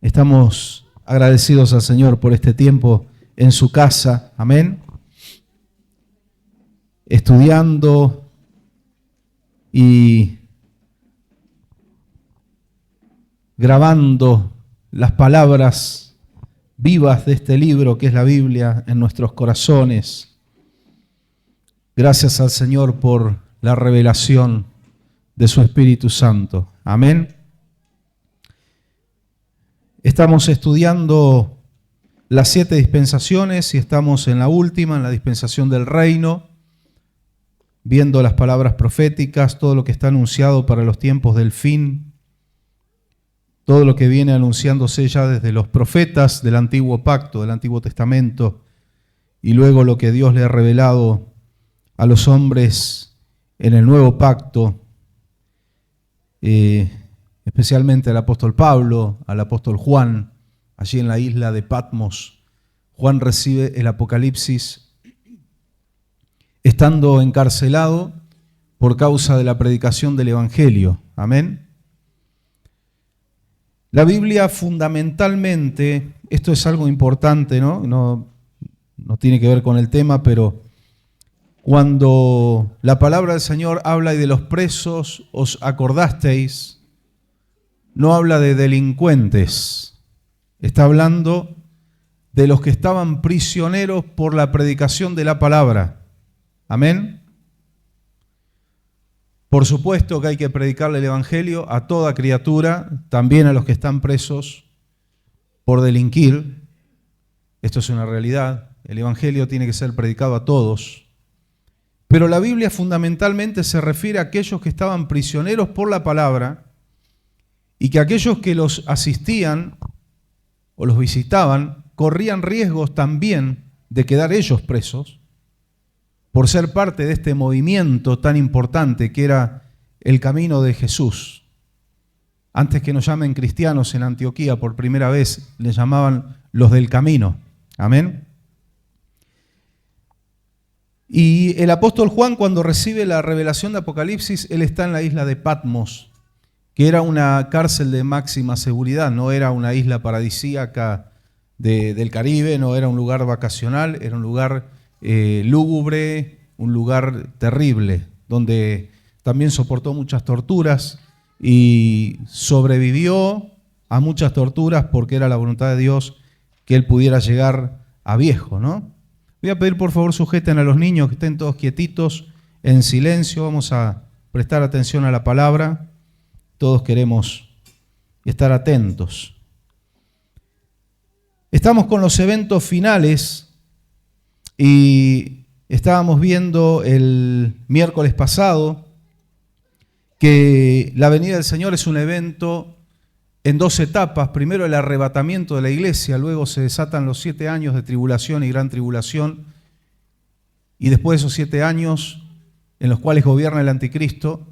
Estamos agradecidos al Señor por este tiempo en su casa, amén. Estudiando y grabando las palabras vivas de este libro que es la Biblia en nuestros corazones. Gracias al Señor por la revelación de su Espíritu Santo, amén. Estamos estudiando las 7 dispensaciones y estamos en la última, en la dispensación del reino, viendo las palabras proféticas, todo lo que está anunciado para los tiempos del fin, todo lo que viene anunciándose ya desde los profetas del Antiguo Pacto, del Antiguo Testamento, y luego lo que Dios le ha revelado a los hombres en el Nuevo Pacto, especialmente al apóstol Pablo, al apóstol Juan, allí en la isla de Patmos. Juan recibe el Apocalipsis estando encarcelado por causa de la predicación del Evangelio. Amén. La Biblia fundamentalmente, esto es algo importante, No tiene que ver con el tema, pero cuando la palabra del Señor habla y de los presos os acordasteis, no habla de delincuentes, está hablando de los que estaban prisioneros por la predicación de la palabra. Amén. Por supuesto que hay que predicarle el Evangelio a toda criatura, también a los que están presos por delinquir. Esto es una realidad. El Evangelio tiene que ser predicado a todos. Pero la Biblia fundamentalmente se refiere a aquellos que estaban prisioneros por la palabra y que aquellos que los asistían o los visitaban corrían riesgos también de quedar ellos presos por ser parte de este movimiento tan importante que era el camino de Jesús. Antes que nos llamen cristianos en Antioquía, por primera vez les llamaban los del camino. Amén. Y el apóstol Juan, cuando recibe la revelación de Apocalipsis, él está en la isla de Patmos, que era una cárcel de máxima seguridad, no era una isla paradisíaca del Caribe, no era un lugar vacacional, era un lugar lúgubre, un lugar terrible, donde también soportó muchas torturas y sobrevivió a muchas torturas porque era la voluntad de Dios que él pudiera llegar a viejo, ¿no? Voy a pedir por favor sujeten a los niños que estén todos quietitos, en silencio, vamos a prestar atención a la palabra. Todos queremos estar atentos. Estamos con los eventos finales y estábamos viendo el miércoles pasado que la venida del Señor es un evento en 2 etapas. Primero el arrebatamiento de la iglesia, luego se desatan los 7 años de tribulación y gran tribulación, y después de esos 7 años en los cuales gobierna el anticristo,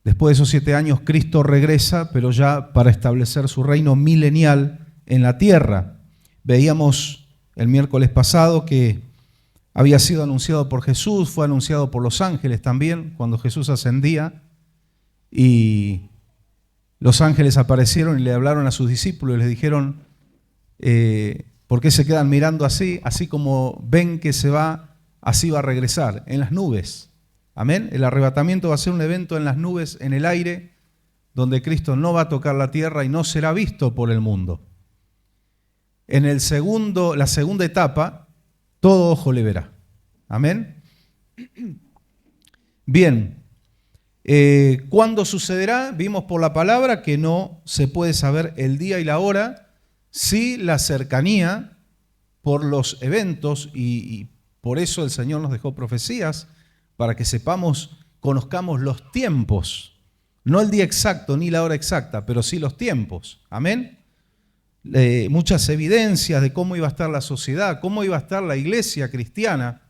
después de esos 7 años, Cristo regresa, pero ya para establecer su reino milenial en la tierra. Veíamos el miércoles pasado que había sido anunciado por Jesús, fue anunciado por los ángeles también, cuando Jesús ascendía, y los ángeles aparecieron y le hablaron a sus discípulos y les dijeron, ¿por qué se quedan mirando así? Así como ven que se va, así va a regresar, en las nubes. Amén. El arrebatamiento va a ser un evento en las nubes, en el aire, donde Cristo no va a tocar la tierra y no será visto por el mundo. En la segunda etapa, todo ojo le verá. Amén. Bien. ¿Cuándo sucederá? Vimos por la palabra que no se puede saber el día y la hora, sí la cercanía por los eventos y por eso el Señor nos dejó profecías, para que conozcamos los tiempos, no el día exacto ni la hora exacta, pero sí los tiempos. Amén. Muchas evidencias de cómo iba a estar la sociedad, cómo iba a estar la iglesia cristiana,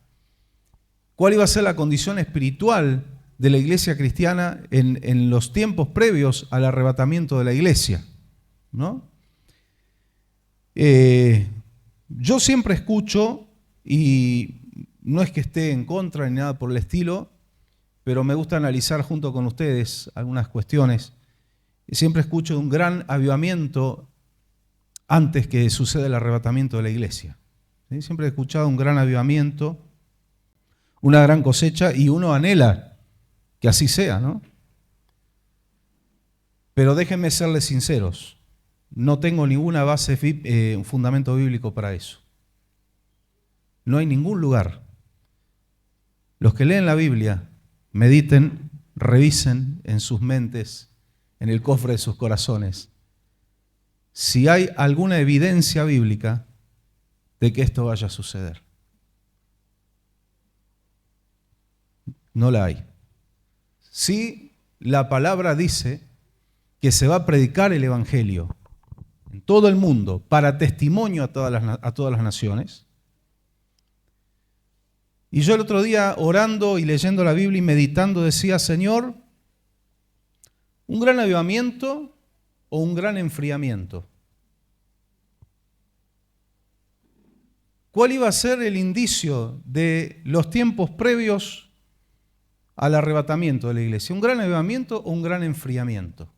cuál iba a ser la condición espiritual de la iglesia cristiana en los tiempos previos al arrebatamiento de la iglesia, ¿no? Yo siempre escucho, y no es que esté en contra ni nada por el estilo, pero me gusta analizar junto con ustedes algunas cuestiones. Siempre escucho de un gran avivamiento antes que suceda el arrebatamiento de la iglesia. ¿Sí? Siempre he escuchado un gran avivamiento, una gran cosecha, y uno anhela que así sea, ¿no? Pero déjenme serles sinceros, no tengo ninguna base, un fundamento bíblico para eso. No hay ningún lugar. Los que leen la Biblia, mediten, revisen en sus mentes, en el cofre de sus corazones, si hay alguna evidencia bíblica de que esto vaya a suceder. No la hay. Sí, la palabra dice que se va a predicar el Evangelio en todo el mundo para testimonio a todas las naciones. Y yo el otro día, orando y leyendo la Biblia y meditando, decía, Señor, ¿un gran avivamiento o un gran enfriamiento? ¿Cuál iba a ser el indicio de los tiempos previos al arrebatamiento de la iglesia? ¿Un gran avivamiento o un gran enfriamiento?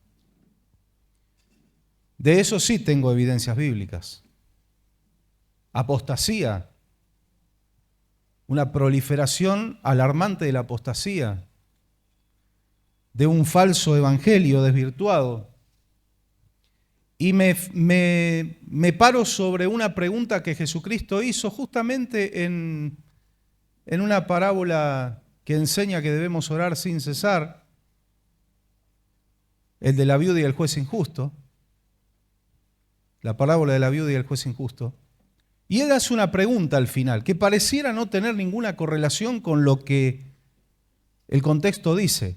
De eso sí tengo evidencias bíblicas. Apostasía, una proliferación alarmante de la apostasía, de un falso evangelio desvirtuado. Y me paro sobre una pregunta que Jesucristo hizo justamente en una parábola que enseña que debemos orar sin cesar, el de la viuda y el juez injusto, la parábola de la viuda y el juez injusto. Y él hace una pregunta al final, que pareciera no tener ninguna correlación con lo que el contexto dice.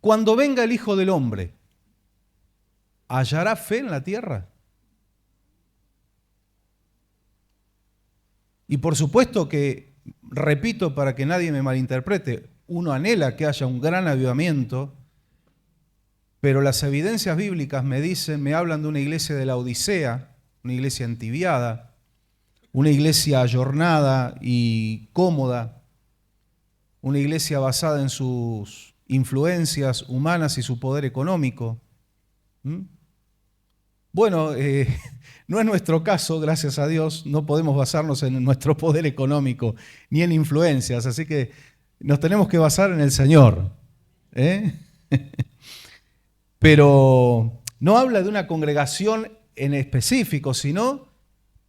Cuando venga el Hijo del Hombre, ¿hallará fe en la tierra? Y por supuesto que, repito para que nadie me malinterprete, uno anhela que haya un gran avivamiento, pero las evidencias bíblicas me hablan de una iglesia de la Odisea, una iglesia entibiada, una iglesia ayornada y cómoda, una iglesia basada en sus influencias humanas y su poder económico. Bueno, no es nuestro caso, gracias a Dios, no podemos basarnos en nuestro poder económico ni en influencias, así que nos tenemos que basar en el Señor. Pero no habla de una congregación en específico, sino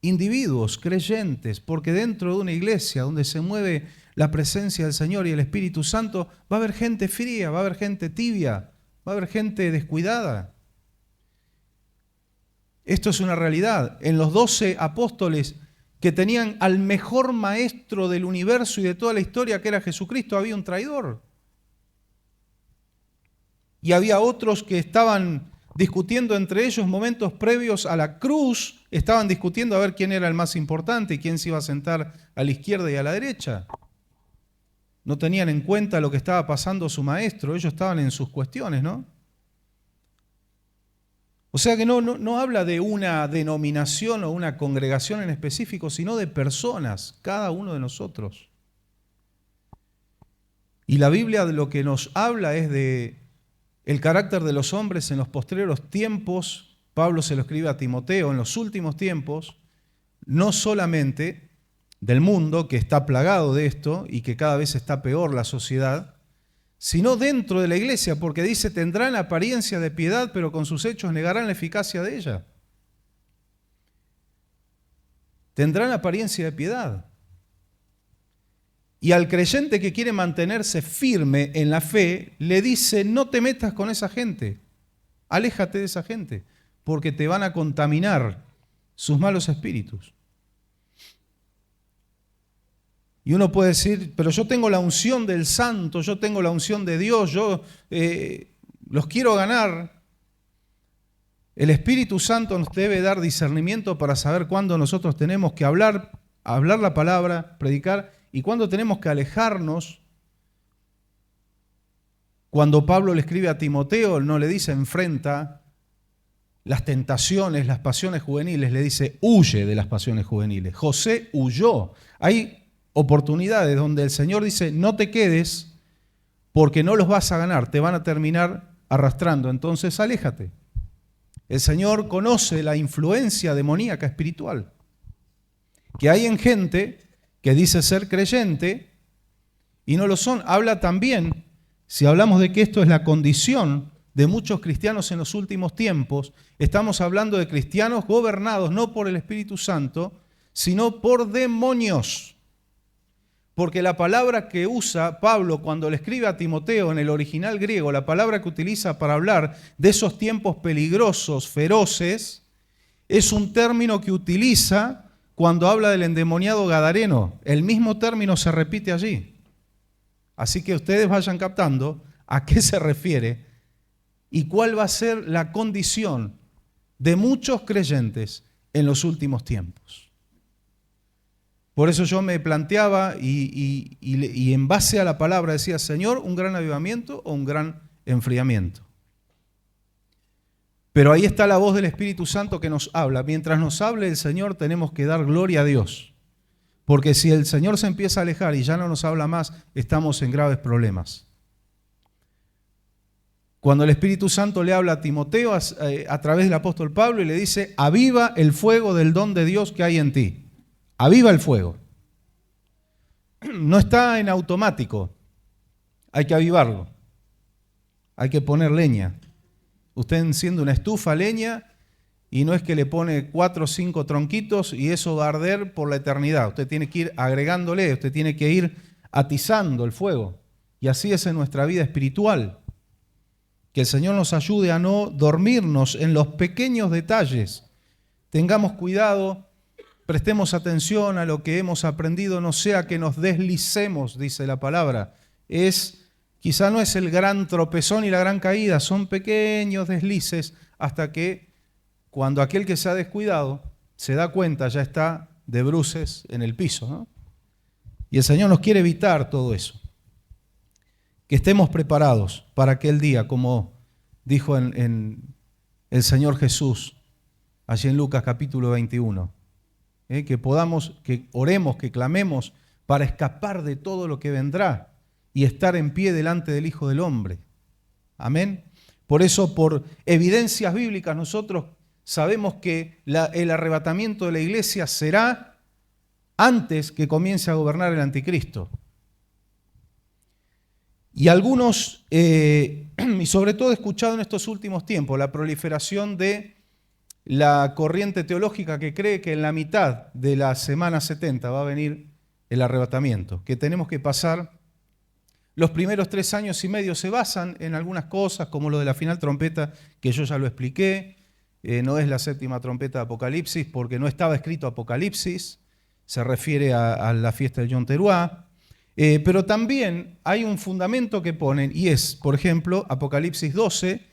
individuos creyentes, porque dentro de una iglesia donde se mueve la presencia del Señor y el Espíritu Santo, va a haber gente fría, va a haber gente tibia, va a haber gente descuidada. Esto es una realidad. En los 12 apóstoles que tenían al mejor maestro del universo y de toda la historia, que era Jesucristo, había un traidor. Y había otros que estaban discutiendo entre ellos momentos previos a la cruz, estaban discutiendo a ver quién era el más importante y quién se iba a sentar a la izquierda y a la derecha. No tenían en cuenta lo que estaba pasando su maestro, ellos estaban en sus cuestiones, ¿no? O sea que no habla de una denominación o una congregación en específico, sino de personas, cada uno de nosotros. Y la Biblia de lo que nos habla es de el carácter de los hombres en los postreros tiempos. Pablo se lo escribe a Timoteo, en los últimos tiempos, no solamente del mundo que está plagado de esto y que cada vez está peor la sociedad, sino dentro de la iglesia, porque dice, tendrán apariencia de piedad, pero con sus hechos negarán la eficacia de ella. Tendrán apariencia de piedad. Y al creyente que quiere mantenerse firme en la fe, le dice, no te metas con esa gente, aléjate de esa gente, porque te van a contaminar sus malos espíritus. Y uno puede decir, pero yo tengo la unción del santo, yo tengo la unción de Dios, yo los quiero ganar. El Espíritu Santo nos debe dar discernimiento para saber cuándo nosotros tenemos que hablar la palabra, predicar, y cuándo tenemos que alejarnos. Cuando Pablo le escribe a Timoteo, no le dice enfrenta las tentaciones, las pasiones juveniles, le dice huye de las pasiones juveniles. José huyó. Hay oportunidades donde el Señor dice no te quedes porque no los vas a ganar, te van a terminar arrastrando, entonces aléjate. El Señor conoce la influencia demoníaca espiritual que hay en gente que dice ser creyente y no lo son. Habla también, si hablamos de que esto es la condición de muchos cristianos en los últimos tiempos, estamos hablando de cristianos gobernados no por el Espíritu Santo, sino por demonios. Porque la palabra que usa Pablo cuando le escribe a Timoteo en el original griego, la palabra que utiliza para hablar de esos tiempos peligrosos, feroces, es un término que utiliza cuando habla del endemoniado gadareno. El mismo término se repite allí. Así que ustedes vayan captando a qué se refiere y cuál va a ser la condición de muchos creyentes en los últimos tiempos. Por eso yo me planteaba y en base a la palabra decía, Señor, ¿un gran avivamiento o un gran enfriamiento? Pero ahí está la voz del Espíritu Santo que nos habla. Mientras nos hable el Señor tenemos que dar gloria a Dios. Porque si el Señor se empieza a alejar y ya no nos habla más, estamos en graves problemas. Cuando el Espíritu Santo le habla a Timoteo a través del apóstol Pablo y le dice, aviva el fuego del don de Dios que hay en ti. Aviva el fuego. No está en automático. Hay que avivarlo. Hay que poner leña. Usted enciende una estufa, leña, y no es que le pone 4 o 5 tronquitos y eso va a arder por la eternidad. Usted tiene que ir agregándole, usted tiene que ir atizando el fuego. Y así es en nuestra vida espiritual. Que el Señor nos ayude a no dormirnos en los pequeños detalles. Tengamos cuidado. Prestemos atención a lo que hemos aprendido, no sea que nos deslicemos, dice la palabra. Quizá no es el gran tropezón y la gran caída, son pequeños deslices hasta que cuando aquel que se ha descuidado se da cuenta, ya está de bruces en el piso, ¿no? Y el Señor nos quiere evitar todo eso. Que estemos preparados para aquel día, como dijo en el Señor Jesús, allí en Lucas capítulo 21. Que oremos, que clamemos para escapar de todo lo que vendrá y estar en pie delante del Hijo del Hombre. Amén. Por eso, por evidencias bíblicas, nosotros sabemos que el arrebatamiento de la iglesia será antes que comience a gobernar el anticristo. Y algunos, y sobre todo he escuchado en estos últimos tiempos, la proliferación de la corriente teológica que cree que en la mitad de la semana 70 va a venir el arrebatamiento, que tenemos que pasar los primeros 3 años y medio. Se basan en algunas cosas, como lo de la final trompeta, que yo ya lo expliqué. No es la 7ª trompeta de Apocalipsis, porque no estaba escrito Apocalipsis, se refiere a la fiesta del Yom Teruá. Pero también hay un fundamento que ponen, y es, por ejemplo, Apocalipsis 12,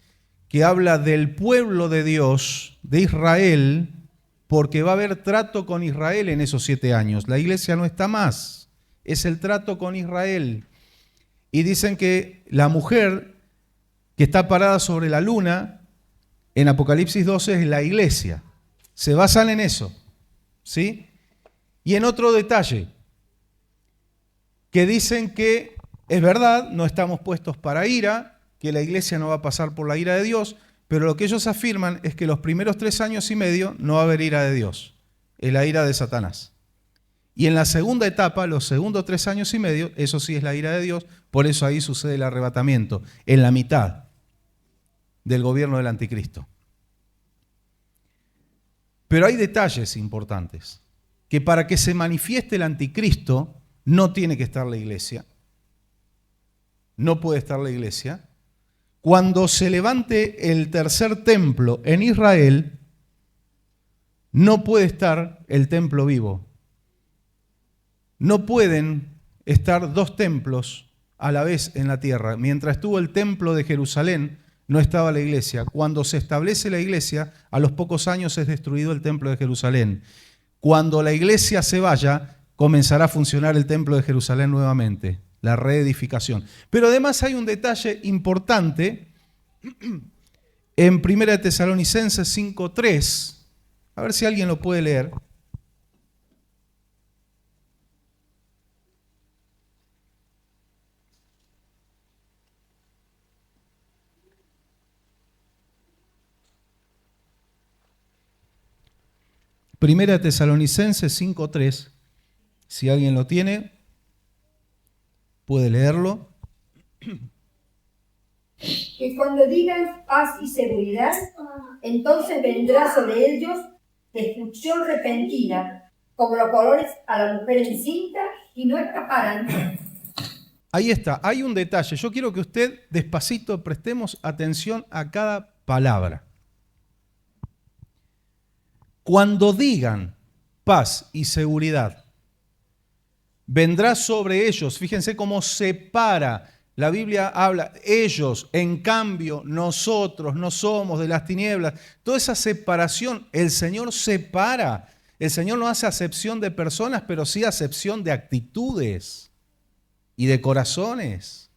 que habla del pueblo de Dios, de Israel, porque va a haber trato con Israel en esos 7 años. La iglesia no está más, es el trato con Israel. Y dicen que la mujer que está parada sobre la luna, en Apocalipsis 12, es la iglesia. Se basan en eso, ¿sí? Y en otro detalle, que dicen que es verdad, no estamos puestos para ira, que la iglesia no va a pasar por la ira de Dios, pero lo que ellos afirman es que los primeros 3 años y medio no va a haber ira de Dios, es la ira de Satanás. Y en la segunda etapa, los segundos 3 años y medio, eso sí es la ira de Dios, por eso ahí sucede el arrebatamiento, en la mitad del gobierno del anticristo. Pero hay detalles importantes, que para que se manifieste el anticristo no tiene que estar la iglesia, no puede estar la iglesia. Cuando se levante el tercer templo en Israel, no puede estar el templo vivo. No pueden estar 2 templos a la vez en la tierra. Mientras estuvo el templo de Jerusalén, no estaba la iglesia. Cuando se establece la iglesia, a los pocos años es destruido el templo de Jerusalén. Cuando la iglesia se vaya, comenzará a funcionar el templo de Jerusalén nuevamente, la reedificación. Pero además hay un detalle importante en 1 Tesalonicenses 5:3. A ver si alguien lo puede leer. Primera Tesalonicenses 5:3. Si alguien lo tiene, puede leerlo. Que cuando digan paz y seguridad, entonces vendrá sobre ellos destrucción repentina, como los colores a la mujer encinta, y no escaparán. Ahí está, hay un detalle. Yo quiero que usted despacito prestemos atención a cada palabra. Cuando digan paz y seguridad, vendrá sobre ellos. Fíjense cómo separa. La Biblia habla, ellos, en cambio, nosotros no somos de las tinieblas. Toda esa separación, el Señor separa. El Señor no hace acepción de personas, pero sí acepción de actitudes y de corazones.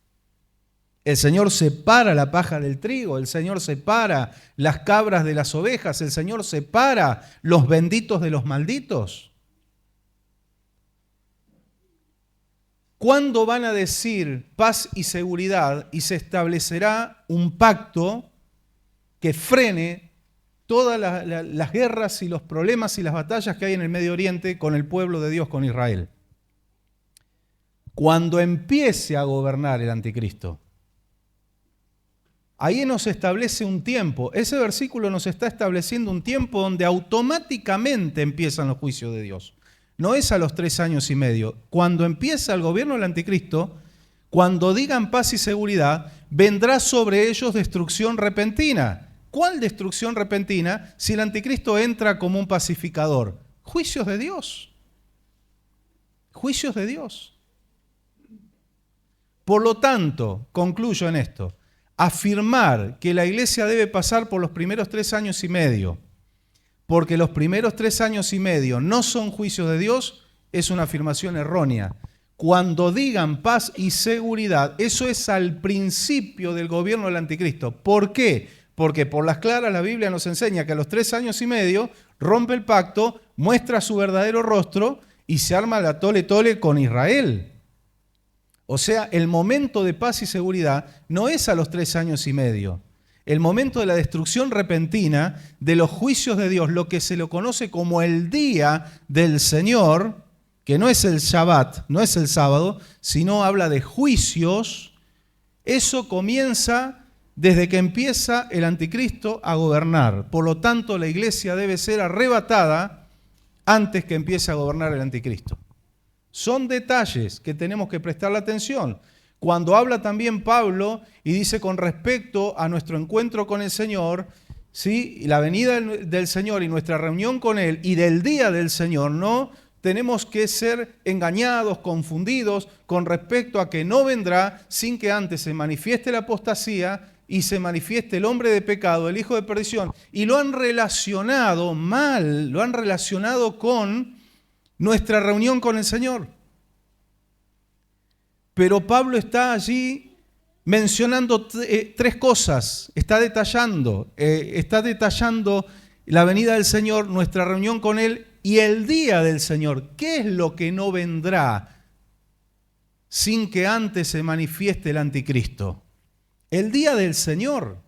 El Señor separa la paja del trigo, el Señor separa las cabras de las ovejas, el Señor separa los benditos de los malditos. ¿Cuándo van a decir paz y seguridad y se establecerá un pacto que frene todas las guerras y los problemas y las batallas que hay en el Medio Oriente con el pueblo de Dios, con Israel? Cuando empiece a gobernar el anticristo. Ahí nos establece un tiempo. Ese versículo nos está estableciendo un tiempo donde automáticamente empiezan los juicios de Dios. No es a los 3 años y medio. Cuando empieza el gobierno del anticristo, cuando digan paz y seguridad, vendrá sobre ellos destrucción repentina. ¿Cuál destrucción repentina? Si el anticristo entra como un pacificador. Juicios de Dios. Juicios de Dios. Por lo tanto, concluyo en esto. Afirmar que la iglesia debe pasar por los primeros 3 años y medio, porque los primeros 3 años y medio no son juicios de Dios, es una afirmación errónea. Cuando digan paz y seguridad, eso es al principio del gobierno del anticristo. ¿Por qué? Porque por las claras la Biblia nos enseña que a los 3 años y medio rompe el pacto, muestra su verdadero rostro y se arma la tole tole con Israel. O sea, el momento de paz y seguridad no es a los 3 años y medio. El momento de la destrucción repentina de los juicios de Dios, lo que se lo conoce como el día del Señor, que no es el Shabbat, no es el sábado, sino habla de juicios, eso comienza desde que empieza el anticristo a gobernar. Por lo tanto, la iglesia debe ser arrebatada antes que empiece a gobernar el anticristo. Son detalles que tenemos que prestarle atención. Cuando habla también Pablo y dice con respecto a nuestro encuentro con el Señor, ¿sí? La venida del Señor y nuestra reunión con Él y del día del Señor, no tenemos que ser engañados, confundidos con respecto a que no vendrá sin que antes se manifieste la apostasía y se manifieste el hombre de pecado, el hijo de perdición. Y lo han relacionado mal, lo han relacionado con nuestra reunión con el Señor. Pero Pablo está allí mencionando 3 cosas, está detallando la venida del Señor, nuestra reunión con Él y el día del Señor. ¿Qué es lo que no vendrá sin que antes se manifieste el anticristo? El día del Señor.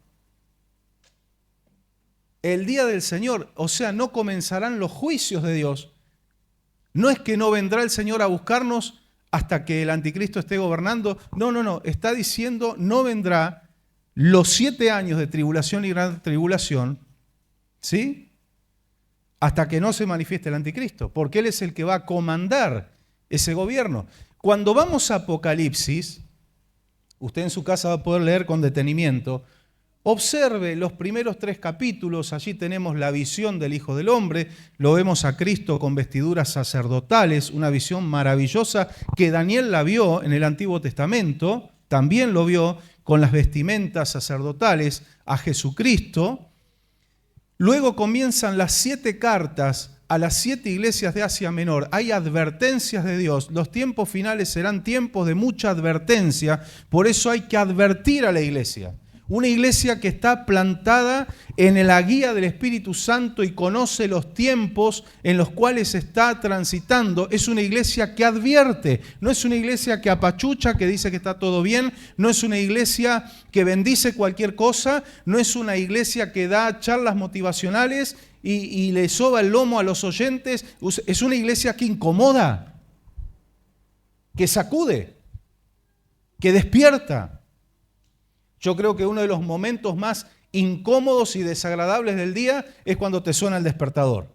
El día del Señor, o sea, no comenzarán los juicios de Dios. No es que no vendrá el Señor a buscarnos hasta que el anticristo esté gobernando. No. Está diciendo no vendrá los 7 años de tribulación y gran tribulación, ¿sí? Hasta que no se manifieste el anticristo, porque Él es el que va a comandar ese gobierno. Cuando vamos a Apocalipsis, usted en su casa va a poder leer con detenimiento. Observe los primeros 3 capítulos, allí tenemos la visión del Hijo del Hombre, lo vemos a Cristo con vestiduras sacerdotales, una visión maravillosa que Daniel la vio en el Antiguo Testamento, también lo vio con las vestimentas sacerdotales a Jesucristo. Luego comienzan las 7 cartas a las 7 iglesias de Asia Menor. Hay advertencias de Dios, los tiempos finales serán tiempos de mucha advertencia, por eso hay que advertir a la iglesia. Una iglesia que está plantada en la guía del Espíritu Santo y conoce los tiempos en los cuales está transitando. Es una iglesia que advierte, no es una iglesia que apachucha, que dice que está todo bien, no es una iglesia que bendice cualquier cosa, no es una iglesia que da charlas motivacionales y le soba el lomo a los oyentes. Es una iglesia que incomoda, que sacude, que despierta. Yo creo que uno de los momentos más incómodos y desagradables del día es cuando te suena el despertador.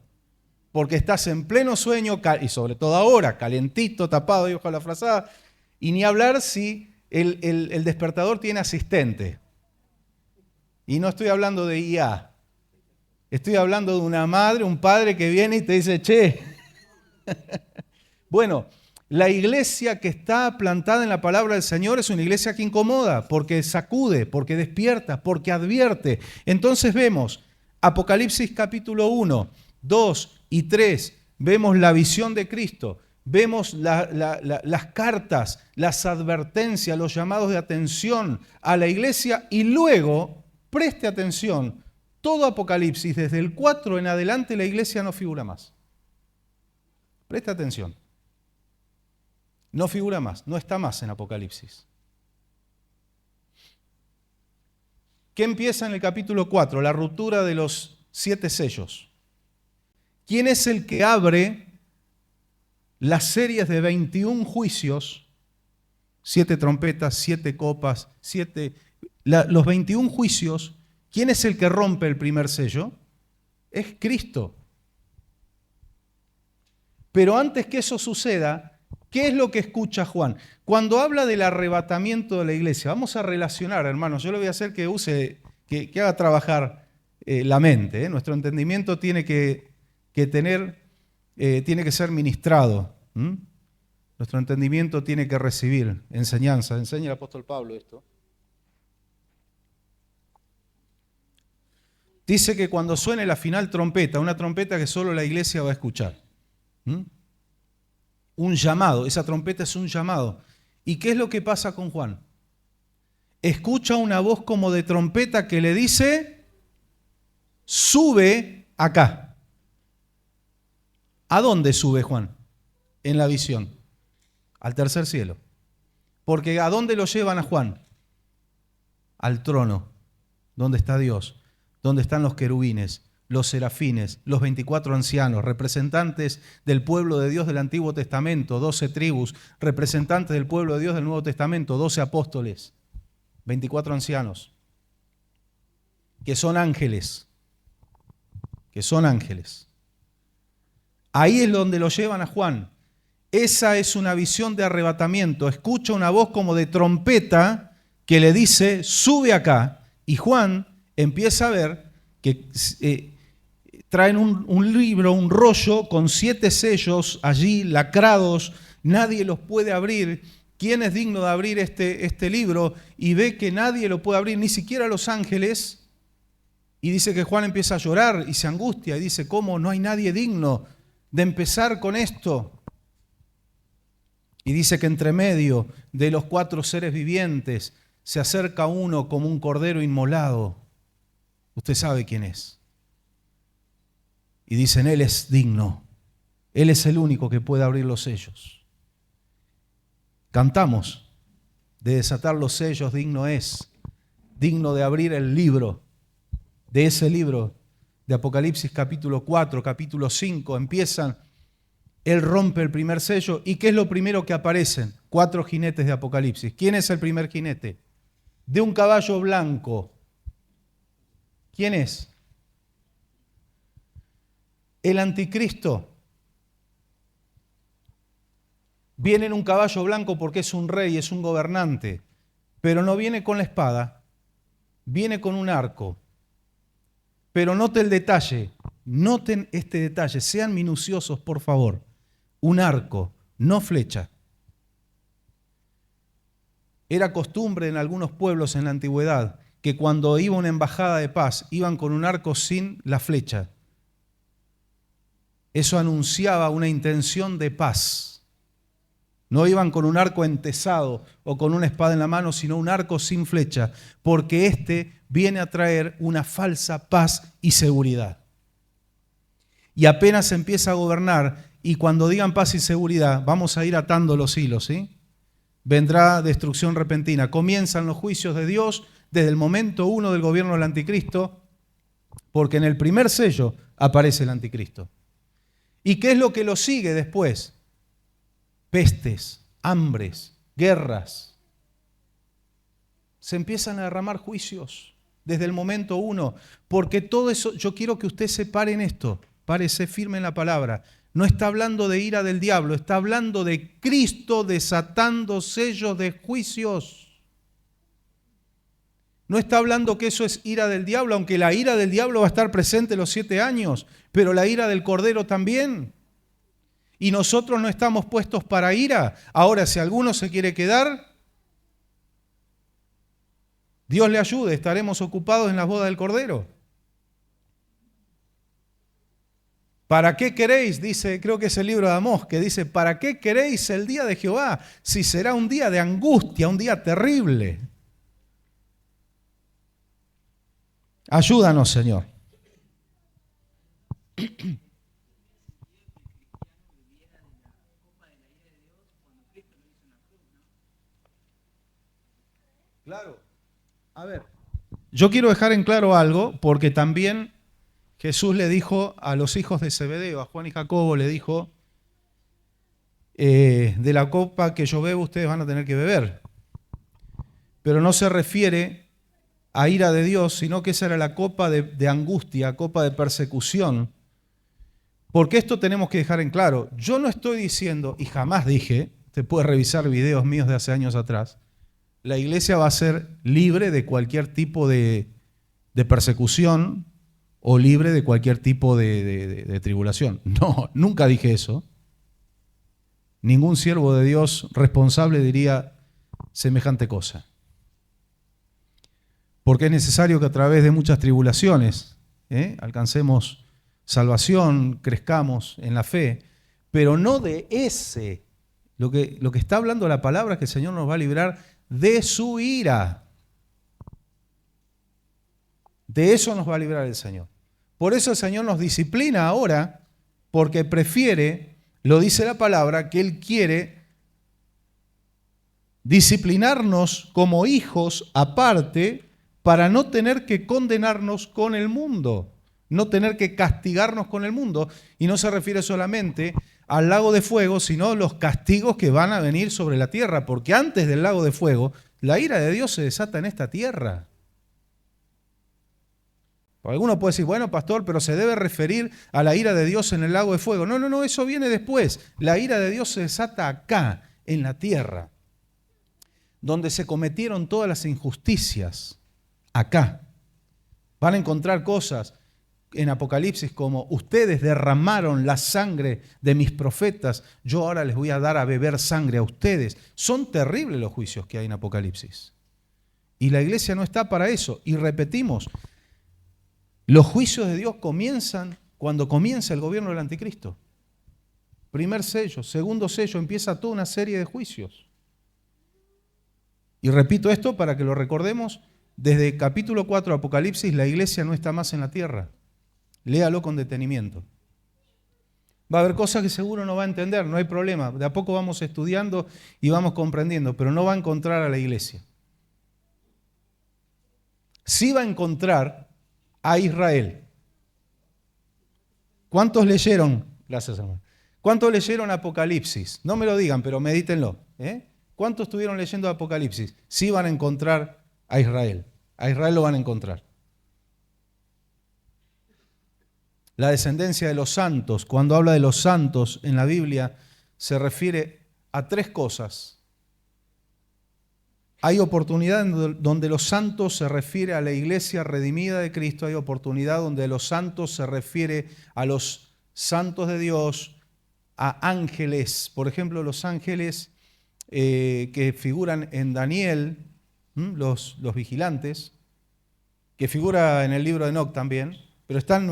Porque estás en pleno sueño, y sobre todo ahora, calentito, tapado, y ojo a la frazada, y ni hablar si el despertador tiene asistente. Y no estoy hablando de IA. Estoy hablando de una madre, un padre que viene y te dice, che. Bueno, la iglesia que está plantada en la palabra del Señor es una iglesia que incomoda, porque sacude, porque despierta, porque advierte. Entonces vemos Apocalipsis capítulo 1, 2 y 3, vemos la visión de Cristo, vemos las cartas, las advertencias, los llamados de atención a la iglesia y luego, preste atención, todo Apocalipsis, desde el 4 en adelante la iglesia no figura más. Preste atención. No figura más, no está más en Apocalipsis. ¿Qué empieza en el capítulo 4? La ruptura de los 7 sellos. ¿Quién es el que abre las series de 21 juicios? 7 trompetas, 7 copas, los 21 juicios. ¿Quién es el que rompe el primer sello? Es Cristo. Pero antes que eso suceda, ¿qué es lo que escucha Juan? Cuando habla del arrebatamiento de la iglesia, vamos a relacionar, hermanos, yo le voy a hacer que haga trabajar la mente. Nuestro entendimiento tiene que ser ministrado. Nuestro entendimiento tiene que recibir enseñanza. Enseña el apóstol Pablo esto. Dice que cuando suene la final trompeta, una trompeta que solo la iglesia va a escuchar. Un llamado, esa trompeta es un llamado. ¿Y qué es lo que pasa con Juan? Escucha una voz como de trompeta que le dice, sube acá. ¿A dónde sube Juan? En la visión. Al tercer cielo. Porque ¿a dónde lo llevan a Juan? Al trono, donde está Dios, donde están los querubines, los serafines, los 24 ancianos, representantes del pueblo de Dios del Antiguo Testamento, 12 tribus, representantes del pueblo de Dios del Nuevo Testamento, 12 apóstoles, 24 ancianos, que son ángeles, Ahí es donde lo llevan a Juan. Esa es una visión de arrebatamiento. Escucha una voz como de trompeta que le dice, sube acá. Y Juan empieza a ver que traen un libro, un rollo con 7 sellos allí lacrados, nadie los puede abrir. ¿Quién es digno de abrir este libro? Y ve que nadie lo puede abrir, ni siquiera los ángeles. Y dice que Juan empieza a llorar y se angustia y dice, ¿cómo no hay nadie digno de empezar con esto? Y dice que entre medio de los 4 seres vivientes se acerca uno como un cordero inmolado. Usted sabe quién es. Y dicen, Él es digno. Él es el único que puede abrir los sellos. Cantamos, de desatar los sellos digno es, digno de abrir el libro. De ese libro de Apocalipsis capítulo 4, capítulo 5, empiezan, Él rompe el primer sello. ¿Y qué es lo primero que aparecen? 4 jinetes de Apocalipsis. ¿Quién es el primer jinete? De un caballo blanco. ¿Quién es? El anticristo. Viene en un caballo blanco porque es un rey, es un gobernante, pero no viene con la espada, viene con un arco. Pero noten el detalle, noten este detalle, sean minuciosos por favor. Un arco, no flecha. Era costumbre en algunos pueblos en la antigüedad que cuando iba una embajada de paz iban con un arco sin la flecha. Eso anunciaba una intención de paz. No iban con un arco entesado o con una espada en la mano, sino un arco sin flecha, porque este viene a traer una falsa paz y seguridad. Y apenas empieza a gobernar, y cuando digan paz y seguridad, vamos a ir atando los hilos, ¿sí? Vendrá destrucción repentina. Comienzan los juicios de Dios desde el momento 1 del gobierno del anticristo, porque en el primer sello aparece el anticristo. ¿Y qué es lo que lo sigue después? Pestes, hambres, guerras. Se empiezan a derramar juicios desde el momento 1, porque todo eso, yo quiero que usted se pare en esto, párese firme en la palabra. No está hablando de ira del diablo, está hablando de Cristo desatando sellos de juicios. No está hablando que eso es ira del diablo, aunque la ira del diablo va a estar presente los 7 años, pero la ira del Cordero también. Y nosotros no estamos puestos para ira. Ahora, si alguno se quiere quedar, Dios le ayude, estaremos ocupados en las bodas del Cordero. ¿Para qué queréis? Dice, creo que es el libro de Amós, que dice, ¿para qué queréis el día de Jehová? Si será un día de angustia, un día terrible. Ayúdanos, Señor. Claro. A ver, yo quiero dejar en claro algo, porque también Jesús le dijo a los hijos de Zebedeo, a Juan y Jacobo, le dijo, de la copa que yo bebo ustedes van a tener que beber. Pero no se refiere a ira de Dios, sino que esa era la copa de angustia, copa de persecución. Porque esto tenemos que dejar en claro. Yo no estoy diciendo, y jamás dije, te puedes revisar videos míos de hace años atrás, la iglesia va a ser libre de cualquier tipo de persecución o libre de cualquier tipo de tribulación. No, nunca dije eso. Ningún siervo de Dios responsable diría semejante cosa. Porque es necesario que a través de muchas tribulaciones alcancemos salvación, crezcamos en la fe, pero no de ese. Lo que está hablando la palabra es que el Señor nos va a librar de su ira. De eso nos va a librar el Señor. Por eso el Señor nos disciplina ahora, porque prefiere, lo dice la palabra, que Él quiere disciplinarnos como hijos aparte para no tener que condenarnos con el mundo, no tener que castigarnos con el mundo. Y no se refiere solamente al lago de fuego, sino los castigos que van a venir sobre la tierra, porque antes del lago de fuego, la ira de Dios se desata en esta tierra. Alguno puede decir, bueno, pastor, pero se debe referir a la ira de Dios en el lago de fuego. No, eso viene después. La ira de Dios se desata acá, en la tierra, donde se cometieron todas las injusticias. Acá. Van a encontrar cosas en Apocalipsis como ustedes derramaron la sangre de mis profetas, yo ahora les voy a dar a beber sangre a ustedes. Son terribles los juicios que hay en Apocalipsis. Y la iglesia no está para eso. Y repetimos, los juicios de Dios comienzan cuando comienza el gobierno del anticristo. Primer sello, segundo sello, empieza toda una serie de juicios. Y repito esto para que lo recordemos, desde capítulo 4 de Apocalipsis la iglesia no está más en la tierra. Léalo con detenimiento. Va a haber cosas que seguro no va a entender, no hay problema. De a poco vamos estudiando y vamos comprendiendo, pero no va a encontrar a la iglesia. Sí va a encontrar a Israel. ¿Cuántos leyeron? Gracias, hermano. ¿Cuántos leyeron Apocalipsis? No me lo digan, pero medítenlo. ¿Cuántos estuvieron leyendo Apocalipsis? Sí van a encontrar a Israel. A Israel lo van a encontrar. La descendencia de los santos, cuando habla de los santos en la Biblia, se refiere a 3 cosas. Hay oportunidad donde los santos se refiere a la iglesia redimida de Cristo, hay oportunidad donde los santos se refiere a los santos de Dios, a ángeles. Por ejemplo, los ángeles que figuran en Daniel, los vigilantes, que figura en el libro de Enoc también, pero está en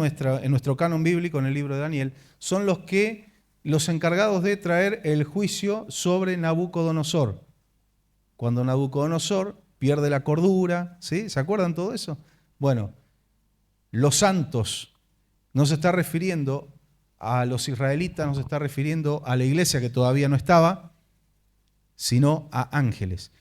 nuestro canon bíblico, en el libro de Daniel, son los que los encargados de traer el juicio sobre Nabucodonosor. Cuando Nabucodonosor pierde la cordura, ¿sí? ¿Se acuerdan todo eso? Bueno, los santos no se está refiriendo a los israelitas, no se está refiriendo a la iglesia que todavía no estaba, sino a ángeles.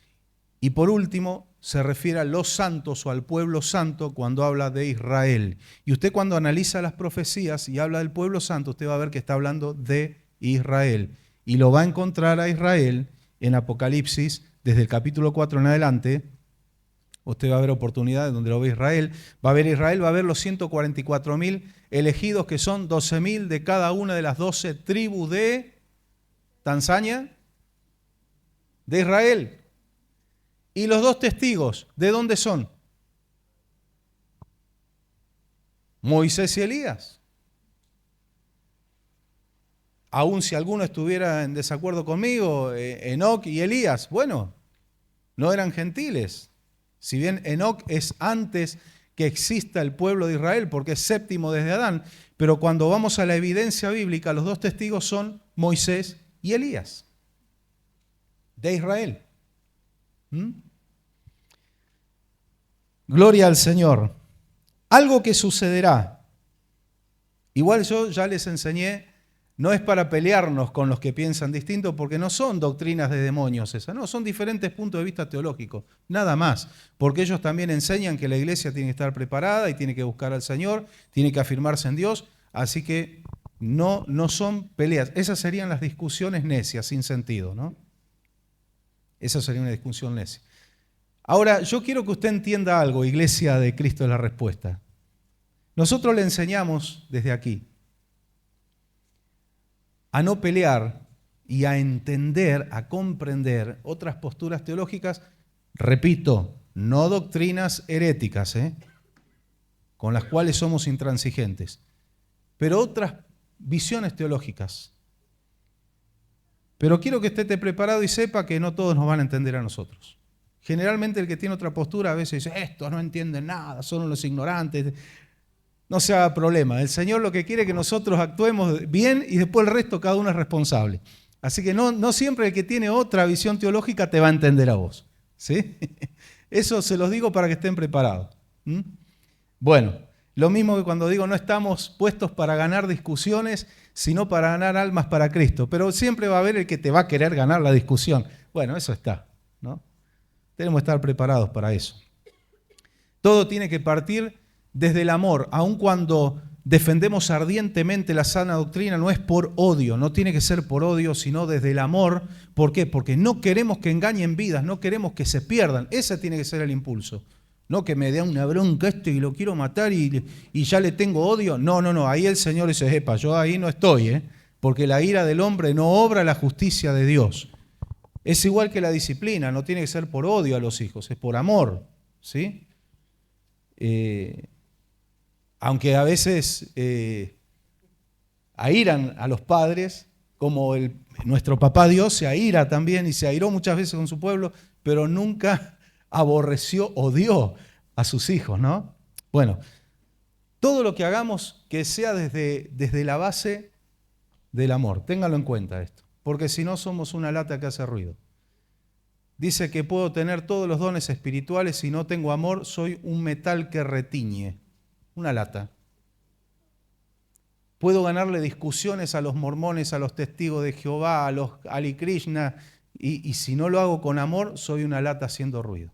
Y por último, se refiere a los santos o al pueblo santo cuando habla de Israel. Y usted cuando analiza las profecías y habla del pueblo santo, usted va a ver que está hablando de Israel. Y lo va a encontrar a Israel en Apocalipsis, desde el capítulo 4 en adelante. Usted va a ver oportunidades donde lo ve Israel. Va a ver Israel, va a ver los 144.000 elegidos, que son 12.000 de cada una de las 12 tribus de Tanzania, de Israel. Y los dos testigos, ¿de dónde son? Moisés y Elías. Aun si alguno estuviera en desacuerdo conmigo, Enoc y Elías, bueno, no eran gentiles. Si bien Enoc es antes que exista el pueblo de Israel, porque es séptimo desde Adán, pero cuando vamos a la evidencia bíblica, los dos testigos son Moisés y Elías, de Israel. Gloria al Señor. Algo que sucederá. Igual yo ya les enseñé, no es para pelearnos con los que piensan distinto, porque no son doctrinas de demonios esas, no, son diferentes puntos de vista teológicos, nada más, porque ellos también enseñan que la iglesia tiene que estar preparada y tiene que buscar al Señor, tiene que afirmarse en Dios, así que no son peleas. Esas serían las discusiones necias, sin sentido, ¿no? Esa sería una discusión necia. Ahora, yo quiero que usted entienda algo, Iglesia de Cristo de la Respuesta. Nosotros le enseñamos desde aquí a no pelear y a entender, a comprender otras posturas teológicas, repito, no doctrinas heréticas, con las cuales somos intransigentes, pero otras visiones teológicas. Pero quiero que usted esté preparado y sepa que no todos nos van a entender a nosotros. Generalmente el que tiene otra postura a veces dice, estos no entienden nada, son los ignorantes. No se haga problema. El Señor lo que quiere es que nosotros actuemos bien y después el resto cada uno es responsable. Así que no siempre el que tiene otra visión teológica te va a entender a vos. ¿Sí? Eso se los digo para que estén preparados. Bueno, lo mismo que cuando digo no estamos puestos para ganar discusiones, sino para ganar almas para Cristo. Pero siempre va a haber el que te va a querer ganar la discusión. Bueno, eso está, ¿no? Tenemos que estar preparados para eso. Todo tiene que partir desde el amor, aun cuando defendemos ardientemente la sana doctrina, no es por odio, no tiene que ser por odio, sino desde el amor. ¿Por qué? Porque no queremos que engañen vidas, no queremos que se pierdan. Ese tiene que ser el impulso. No que me dé una bronca y lo quiero matar y ya le tengo odio. No, ahí el Señor dice, epa, yo ahí no estoy, porque la ira del hombre no obra la justicia de Dios. Es igual que la disciplina, no tiene que ser por odio a los hijos, es por amor, ¿sí? Aunque a veces airan a los padres, como nuestro papá Dios se aira también y se airó muchas veces con su pueblo, pero nunca aborreció, odió a sus hijos, ¿no? Bueno, todo lo que hagamos que sea desde la base del amor, téngalo en cuenta esto. Porque si no somos una lata que hace ruido. Dice que puedo tener todos los dones espirituales, si no tengo amor, soy un metal que retiñe, una lata. Puedo ganarle discusiones a los mormones, a los testigos de Jehová, a los Ali Krishna, y si no lo hago con amor, soy una lata haciendo ruido.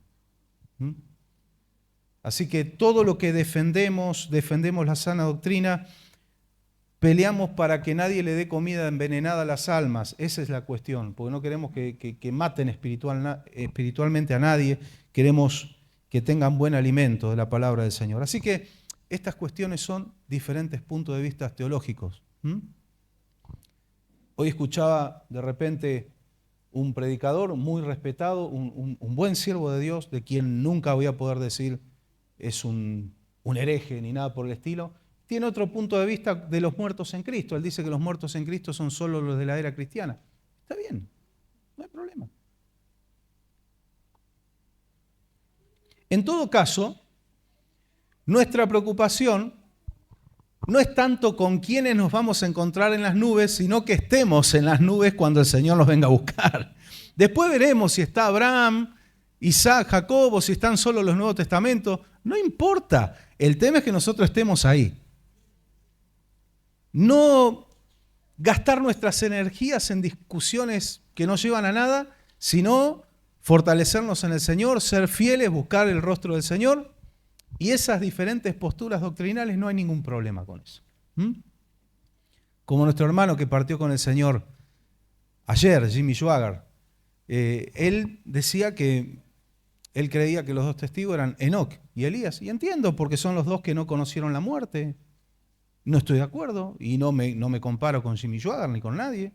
Así que todo lo que defendemos la sana doctrina, peleamos para que nadie le dé comida envenenada a las almas. Esa es la cuestión, porque no queremos que maten espiritualmente a nadie, queremos que tengan buen alimento de la palabra del Señor. Así que estas cuestiones son diferentes puntos de vista teológicos. Hoy escuchaba de repente un predicador muy respetado, un buen siervo de Dios, de quien nunca voy a poder decir es un hereje ni nada por el estilo. Tiene otro punto de vista de los muertos en Cristo. Él dice que los muertos en Cristo son solo los de la era cristiana. Está bien, no hay problema. En todo caso, nuestra preocupación no es tanto con quiénes nos vamos a encontrar en las nubes, sino que estemos en las nubes cuando el Señor nos venga a buscar. Después veremos si está Abraham, Isaac, Jacob, o si están solo los Nuevos Testamentos. No importa. El tema es que nosotros estemos ahí. No gastar nuestras energías en discusiones que no llevan a nada, sino fortalecernos en el Señor, ser fieles, buscar el rostro del Señor. Y esas diferentes posturas doctrinales no hay ningún problema con eso. Como nuestro hermano que partió con el Señor ayer, Jimmy Swaggart, él decía que él creía que los dos testigos eran Enoc y Elías. Y entiendo, porque son los dos que no conocieron la muerte. No estoy de acuerdo y no me comparo con Jimmy Swaggart ni con nadie.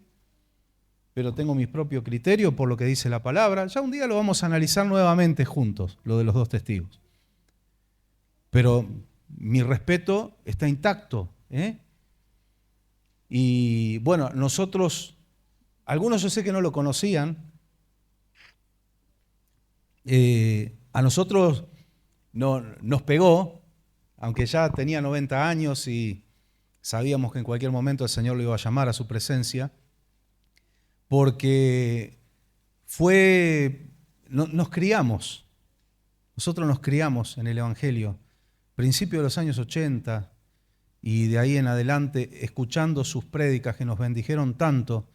Pero tengo mi propio criterio por lo que dice la palabra. Ya un día lo vamos a analizar nuevamente juntos, lo de los dos testigos. Pero mi respeto está intacto. Y bueno, nosotros, algunos yo sé que no lo conocían, a nosotros nos pegó, aunque ya tenía 90 años y sabíamos que en cualquier momento el Señor lo iba a llamar a su presencia, porque nos criamos, nosotros nos criamos en el Evangelio, principio de los años 80 y de ahí en adelante, escuchando sus prédicas que nos bendijeron tanto.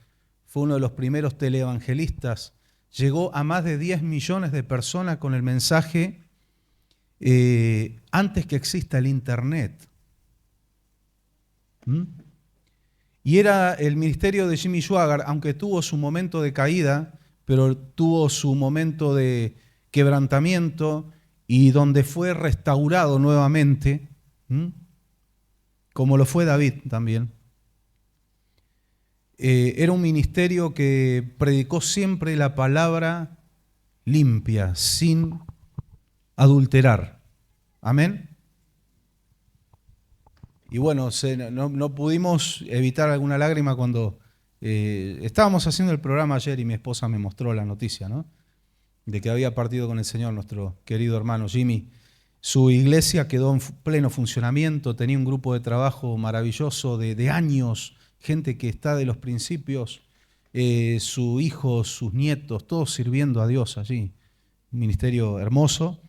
Fue uno de los primeros teleevangelistas. Llegó a más de 10 millones de personas con el mensaje antes que exista el Internet. Y era el ministerio de Jimmy Swaggart, aunque tuvo su momento de caída, pero tuvo su momento de quebrantamiento y donde fue restaurado nuevamente, como lo fue David también. Era un ministerio que predicó siempre la palabra limpia, sin adulterar. Amén. Y bueno, no pudimos evitar alguna lágrima cuando estábamos haciendo el programa ayer y mi esposa me mostró la noticia, ¿no?, de que había partido con el Señor nuestro querido hermano Jimmy. Su iglesia quedó en pleno funcionamiento, tenía un grupo de trabajo maravilloso de años, gente que está de los principios, su hijo, sus nietos, todos sirviendo a Dios allí. Un ministerio hermoso.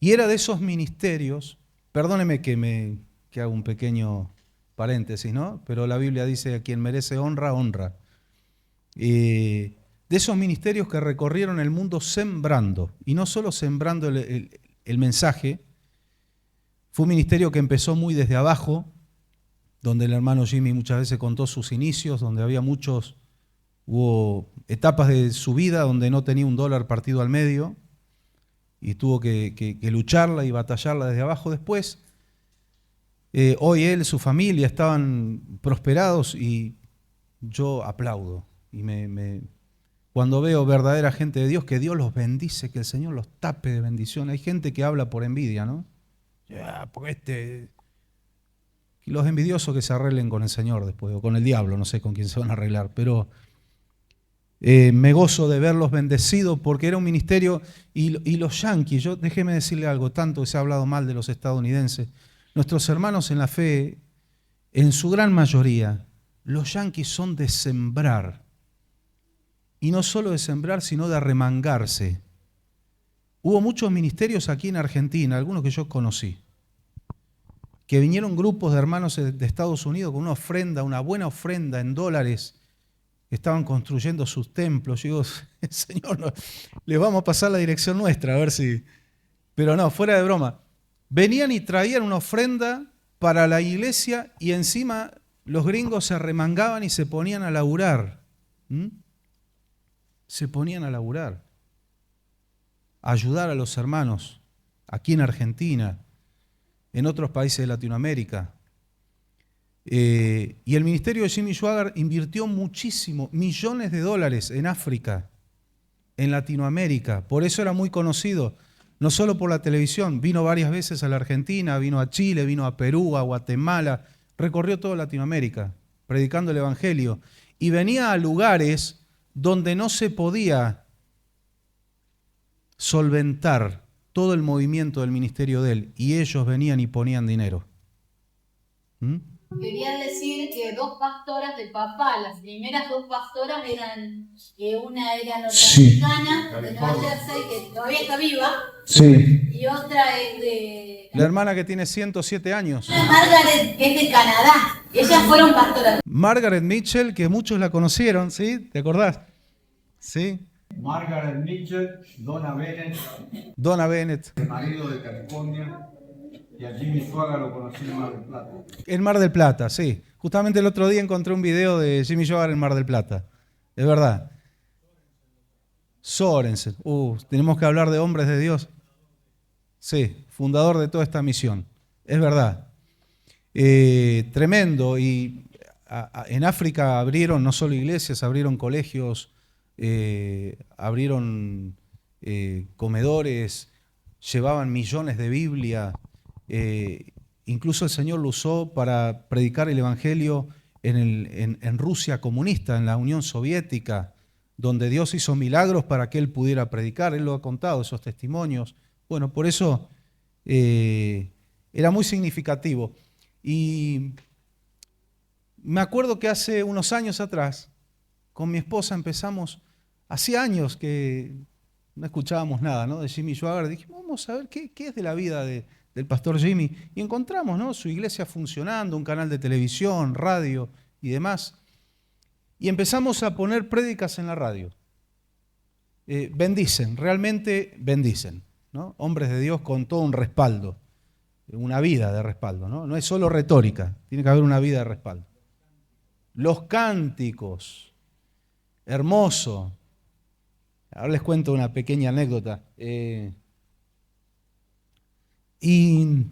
Y era de esos ministerios, perdóneme que haga un pequeño paréntesis, ¿no?, pero la Biblia dice: a quien merece honra, honra. De esos ministerios que recorrieron el mundo sembrando, y no solo sembrando el mensaje. Fue un ministerio que empezó muy desde abajo, donde el hermano Jimmy muchas veces contó sus inicios, donde hubo etapas de su vida donde no tenía $1 partido al medio y tuvo que lucharla y batallarla desde abajo. Después, hoy él, su familia estaban prosperados y yo aplaudo. Y cuando veo verdadera gente de Dios, que Dios los bendice, que el Señor los tape de bendición. Hay gente que habla por envidia, ¿no? Porque y los envidiosos que se arreglen con el Señor después, o con el diablo, no sé con quién se van a arreglar, pero me gozo de verlos bendecidos porque era un ministerio, y los yanquis, déjeme decirle algo, tanto que se ha hablado mal de los estadounidenses, nuestros hermanos en la fe, en su gran mayoría, los yanquis son de sembrar, y no solo de sembrar, sino de arremangarse. Hubo muchos ministerios aquí en Argentina, algunos que yo conocí, que vinieron grupos de hermanos de Estados Unidos con una ofrenda, una buena ofrenda en dólares, estaban construyendo sus templos. Yo digo: Señor, les vamos a pasar la dirección nuestra, a ver si... Pero no, fuera de broma. Venían y traían una ofrenda para la iglesia y encima los gringos se arremangaban y se ponían a laburar. Se ponían a laburar, a ayudar a los hermanos aquí en Argentina, en otros países de Latinoamérica. Y el ministerio de Jimmy Swaggart invirtió muchísimo, millones de dólares en África, en Latinoamérica. Por eso era muy conocido, no solo por la televisión. Vino varias veces a la Argentina, vino a Chile, vino a Perú, a Guatemala, recorrió toda Latinoamérica, predicando el Evangelio. Y venía a lugares donde no se podía solventar todo el movimiento del ministerio de él, y ellos venían y ponían dinero. quería decir que dos pastoras de papá, las primeras dos pastoras eran, una era norteamericana, de Nueva Jersey, que todavía está viva, Sí. y otra es de... La hermana que tiene 107 años. Margaret, que es de Canadá. Ellas fueron pastoras. Margaret Mitchell, que muchos la conocieron, ¿sí? ¿Te acordás? Sí. Margaret Mitchell, Donna Bennett, Donna Bennett. el marido de California, y a Jimmy Swaggart lo conocí en Mar del Plata. En Mar del Plata, sí. Justamente el otro día encontré un video de Jimmy Swaggart en Mar del Plata. Es verdad. Sorensen. Tenemos que hablar de hombres de Dios. Sí, fundador de toda esta misión. Es verdad. Tremendo. Y en África abrieron no solo iglesias, abrieron colegios, abrieron comedores, llevaban millones de Biblia. Incluso el Señor lo usó para predicar el Evangelio en Rusia comunista, en la Unión Soviética, donde Dios hizo milagros para que él pudiera predicar. Él lo ha contado, esos testimonios. Bueno, por eso era muy significativo. Y me acuerdo que hace unos años atrás, con mi esposa empezamos, hacía años que no escuchábamos nada, ¿no?, de Jimmy Swaggart. Dijimos, vamos a ver qué es de la vida del pastor Jimmy. Y encontramos, ¿no?, su iglesia funcionando, un canal de televisión, radio y demás. Y empezamos a poner prédicas en la radio. Bendicen, realmente bendicen, ¿no? Hombres de Dios con todo un respaldo, una vida de respaldo, ¿no? No es solo retórica, tiene que haber una vida de respaldo. Los cánticos, hermoso. Ahora les cuento una pequeña anécdota. Y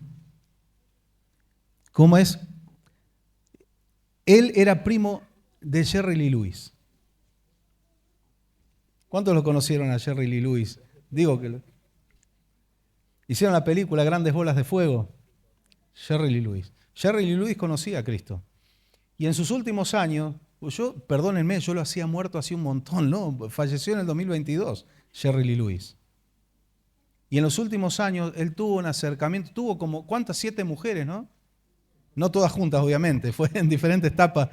¿cómo es? Él era primo de Jerry Lee Lewis. ¿Cuántos lo conocieron a Jerry Lee Lewis? Digo que hicieron la película Grandes Bolas de Fuego. Jerry Lee Lewis. Jerry Lee Lewis conocía a Cristo. Y en sus últimos años, perdónenme, yo lo hacía muerto hace un montón, ¿no? Falleció en el 2022, Jerry Lee Lewis. Y en los últimos años él tuvo un acercamiento, tuvo como, ¿cuántas? 7 mujeres, ¿no? No todas juntas, obviamente, fue en diferentes etapas.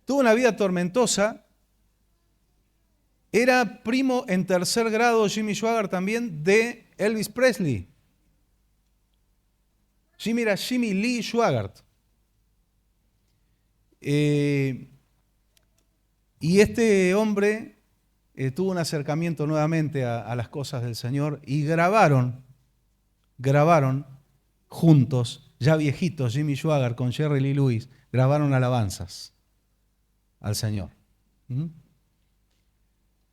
Tuvo una vida tormentosa. Era primo en tercer grado, Jimmy Swaggart también, de Elvis Presley. Jimmy era Jimmy Lee Swaggart. Y este hombre tuvo un acercamiento nuevamente a las cosas del Señor y grabaron juntos, ya viejitos, Jimmy Swaggart con Jerry Lee Lewis, grabaron alabanzas al Señor.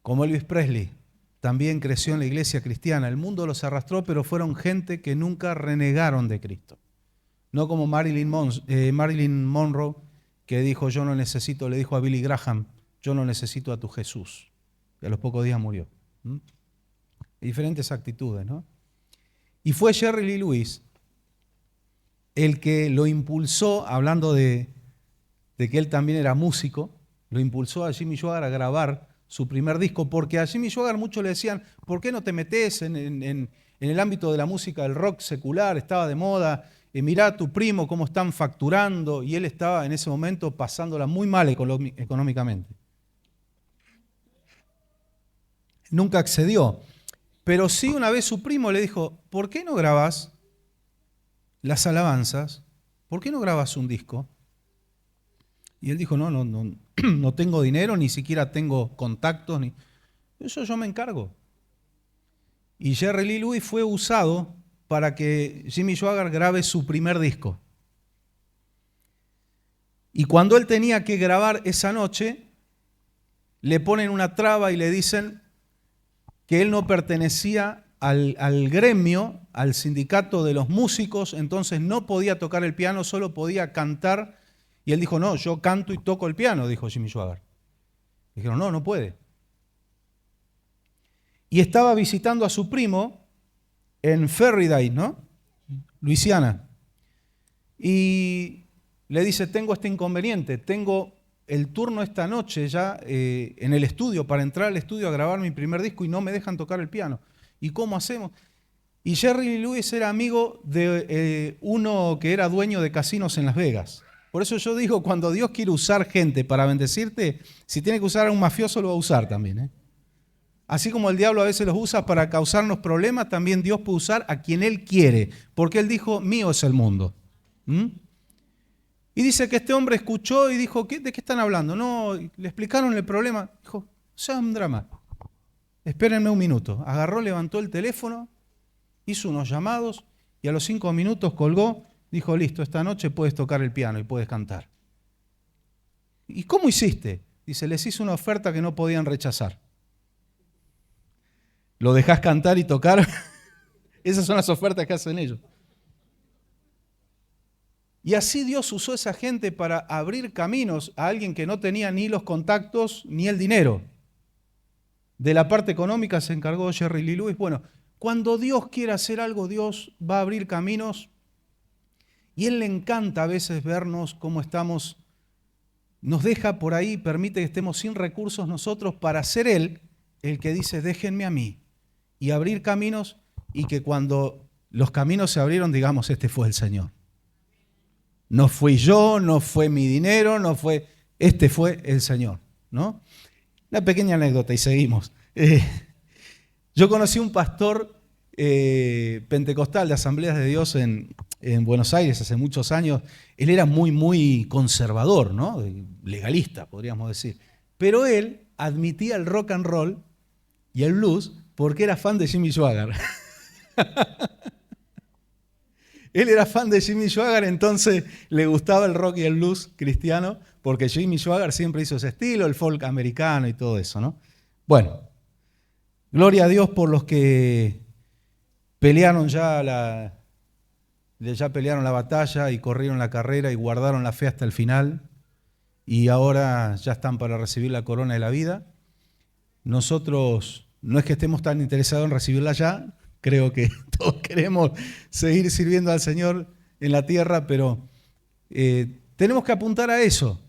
Como Elvis Presley, también creció en la iglesia cristiana. El mundo los arrastró, pero fueron gente que nunca renegaron de Cristo. No como Marilyn Monroe, que dijo, yo no necesito, le dijo a Billy Graham, yo no necesito a tu Jesús. Y a los pocos días murió. Diferentes actitudes, ¿no? Y fue Jerry Lee Lewis el que lo impulsó, hablando de que él también era músico, lo impulsó a Jimmy Swaggart a grabar su primer disco, porque a Jimmy Swaggart muchos le decían, ¿por qué no te metes en el ámbito de la música del rock secular? Estaba de moda, mirá a tu primo cómo están facturando, y él estaba en ese momento pasándola muy mal económicamente. Nunca accedió, pero sí una vez su primo le dijo, ¿por qué no grabas las alabanzas? ¿Por qué no grabas un disco? Y él dijo, no tengo dinero, ni siquiera tengo contactos, eso yo me encargo. Y Jerry Lee Lewis fue usado para que Jimmy Swaggart grabe su primer disco. Y cuando él tenía que grabar esa noche, le ponen una traba y le dicen que él no pertenecía al gremio, al sindicato de los músicos, entonces no podía tocar el piano, solo podía cantar. Y él dijo, no, yo canto y toco el piano, dijo Jimmy Swaggart. Dijeron, no puede. Y estaba visitando a su primo en Ferrydale, ¿no? Luisiana. Y le dice, tengo este inconveniente, tengo el turno esta noche ya en el estudio, para entrar al estudio a grabar mi primer disco y no me dejan tocar el piano. ¿Y cómo hacemos? Y Jerry Lee Lewis era amigo de uno que era dueño de casinos en Las Vegas. Por eso yo digo, cuando Dios quiere usar gente para bendecirte, si tiene que usar a un mafioso, lo va a usar también, ¿eh? Así como el diablo a veces los usa para causarnos problemas, también Dios puede usar a quien Él quiere, porque Él dijo, mío es el mundo. Y dice que este hombre escuchó y dijo, ¿de qué están hablando? No, le explicaron el problema. Dijo, o sea, un drama. Espérenme un minuto. Agarró, levantó el teléfono, hizo unos llamados y a los 5 minutos colgó. Dijo, listo, esta noche puedes tocar el piano y puedes cantar. ¿Y cómo hiciste? Dice, les hice una oferta que no podían rechazar. ¿Lo dejás cantar y tocar? Esas son las ofertas que hacen ellos. Y así Dios usó a esa gente para abrir caminos a alguien que no tenía ni los contactos ni el dinero. De la parte económica se encargó Jerry Lee Lewis. Bueno, cuando Dios quiere hacer algo, Dios va a abrir caminos. Y Él le encanta a veces vernos cómo estamos. Nos deja por ahí, permite que estemos sin recursos nosotros para ser Él el que dice, déjenme a mí. Y abrir caminos y que cuando los caminos se abrieron, digamos, este fue el Señor. No fui yo, no fue mi dinero, no fue, este fue el Señor, ¿no? Una pequeña anécdota y seguimos. Yo conocí un pastor pentecostal de Asambleas de Dios en Buenos Aires hace muchos años. Él era muy conservador, ¿no? Legalista, podríamos decir. Pero él admitía el rock and roll y el blues porque era fan de Jimmy Swaggart. Él era fan de Jimmy Swaggart, entonces le gustaba el rock y el blues cristiano, porque Jimmy Swaggart siempre hizo ese estilo, el folk americano y todo eso, ¿no? Bueno, gloria a Dios por los que pelearon ya pelearon la batalla y corrieron la carrera y guardaron la fe hasta el final y ahora ya están para recibir la corona de la vida. Nosotros no es que estemos tan interesados en recibirla ya, creo que todos queremos seguir sirviendo al Señor en la tierra, pero tenemos que apuntar a eso,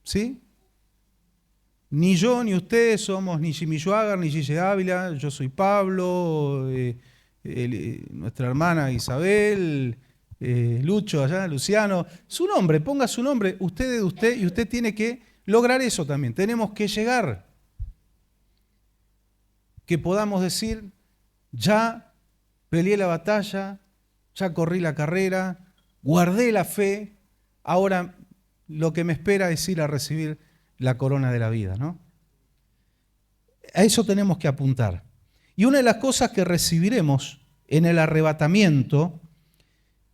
¿sí? Ni yo ni ustedes somos ni Jimmy Swaggart ni Gigi Ávila, yo soy Pablo, nuestra hermana Isabel, Lucho allá, Luciano, su nombre, ponga su nombre, usted de usted, y usted tiene que lograr eso también, tenemos que llegar, que podamos decir, ya peleé la batalla, ya corrí la carrera, guardé la fe, ahora lo que me espera es ir a recibir la corona de la vida, ¿no? A eso tenemos que apuntar. Y una de las cosas que recibiremos en el arrebatamiento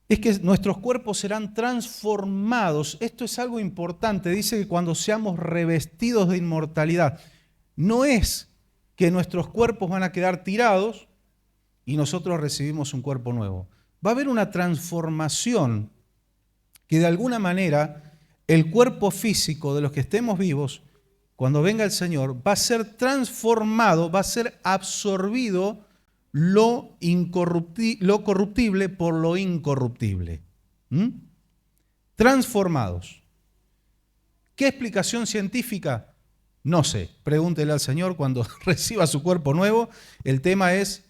es que nuestros cuerpos serán transformados. Esto es algo importante, dice que cuando seamos revestidos de inmortalidad, no es que nuestros cuerpos van a quedar tirados y nosotros recibimos un cuerpo nuevo. Va a haber una transformación que de alguna manera el cuerpo físico de los que estemos vivos, cuando venga el Señor, va a ser transformado, va a ser absorbido lo corruptible por lo incorruptible. Transformados. ¿Qué explicación científica? No sé, pregúntele al Señor cuando reciba su cuerpo nuevo. El tema es,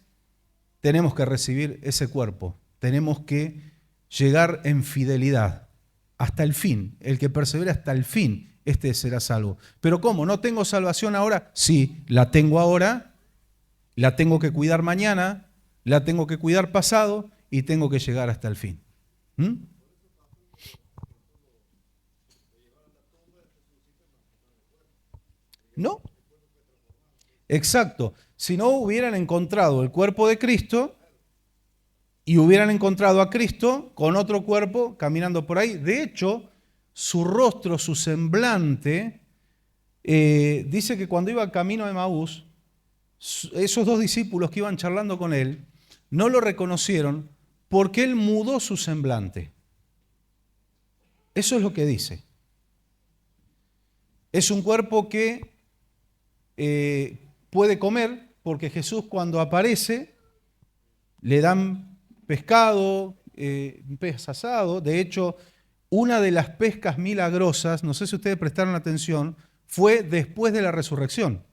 tenemos que recibir ese cuerpo, tenemos que llegar en fidelidad hasta el fin. El que persevera hasta el fin, este será salvo. ¿Pero cómo? ¿No tengo salvación ahora? Sí, la tengo ahora, la tengo que cuidar mañana, la tengo que cuidar pasado y tengo que llegar hasta el fin. ¿No? Exacto. Si no hubieran encontrado el cuerpo de Cristo y hubieran encontrado a Cristo con otro cuerpo caminando por ahí, de hecho, su rostro, su semblante, dice que cuando iba camino a Emaús, esos dos discípulos que iban charlando con él, no lo reconocieron porque él mudó su semblante. Eso es lo que dice. Es un cuerpo que puede comer, porque Jesús cuando aparece le dan pescado, pez asado. De hecho, una de las pescas milagrosas, no sé si ustedes prestaron atención, fue después de la resurrección.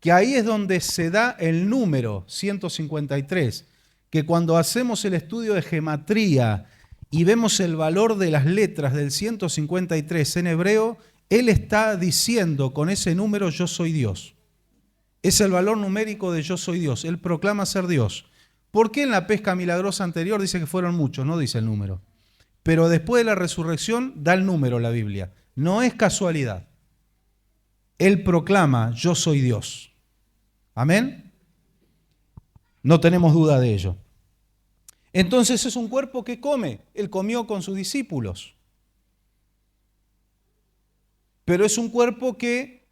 que ahí es donde se da el número 153, que cuando hacemos el estudio de gematría y vemos el valor de las letras del 153 en hebreo, él está diciendo con ese número yo soy Dios. Es el valor numérico de yo soy Dios. Él proclama ser Dios. ¿Por qué en la pesca milagrosa anterior dice que fueron muchos? No dice el número. Pero después de la resurrección da el número la Biblia. No es casualidad. Él proclama yo soy Dios. ¿Amén? No tenemos duda de ello. Entonces es un cuerpo que come. Él comió con sus discípulos. Pero es un cuerpo que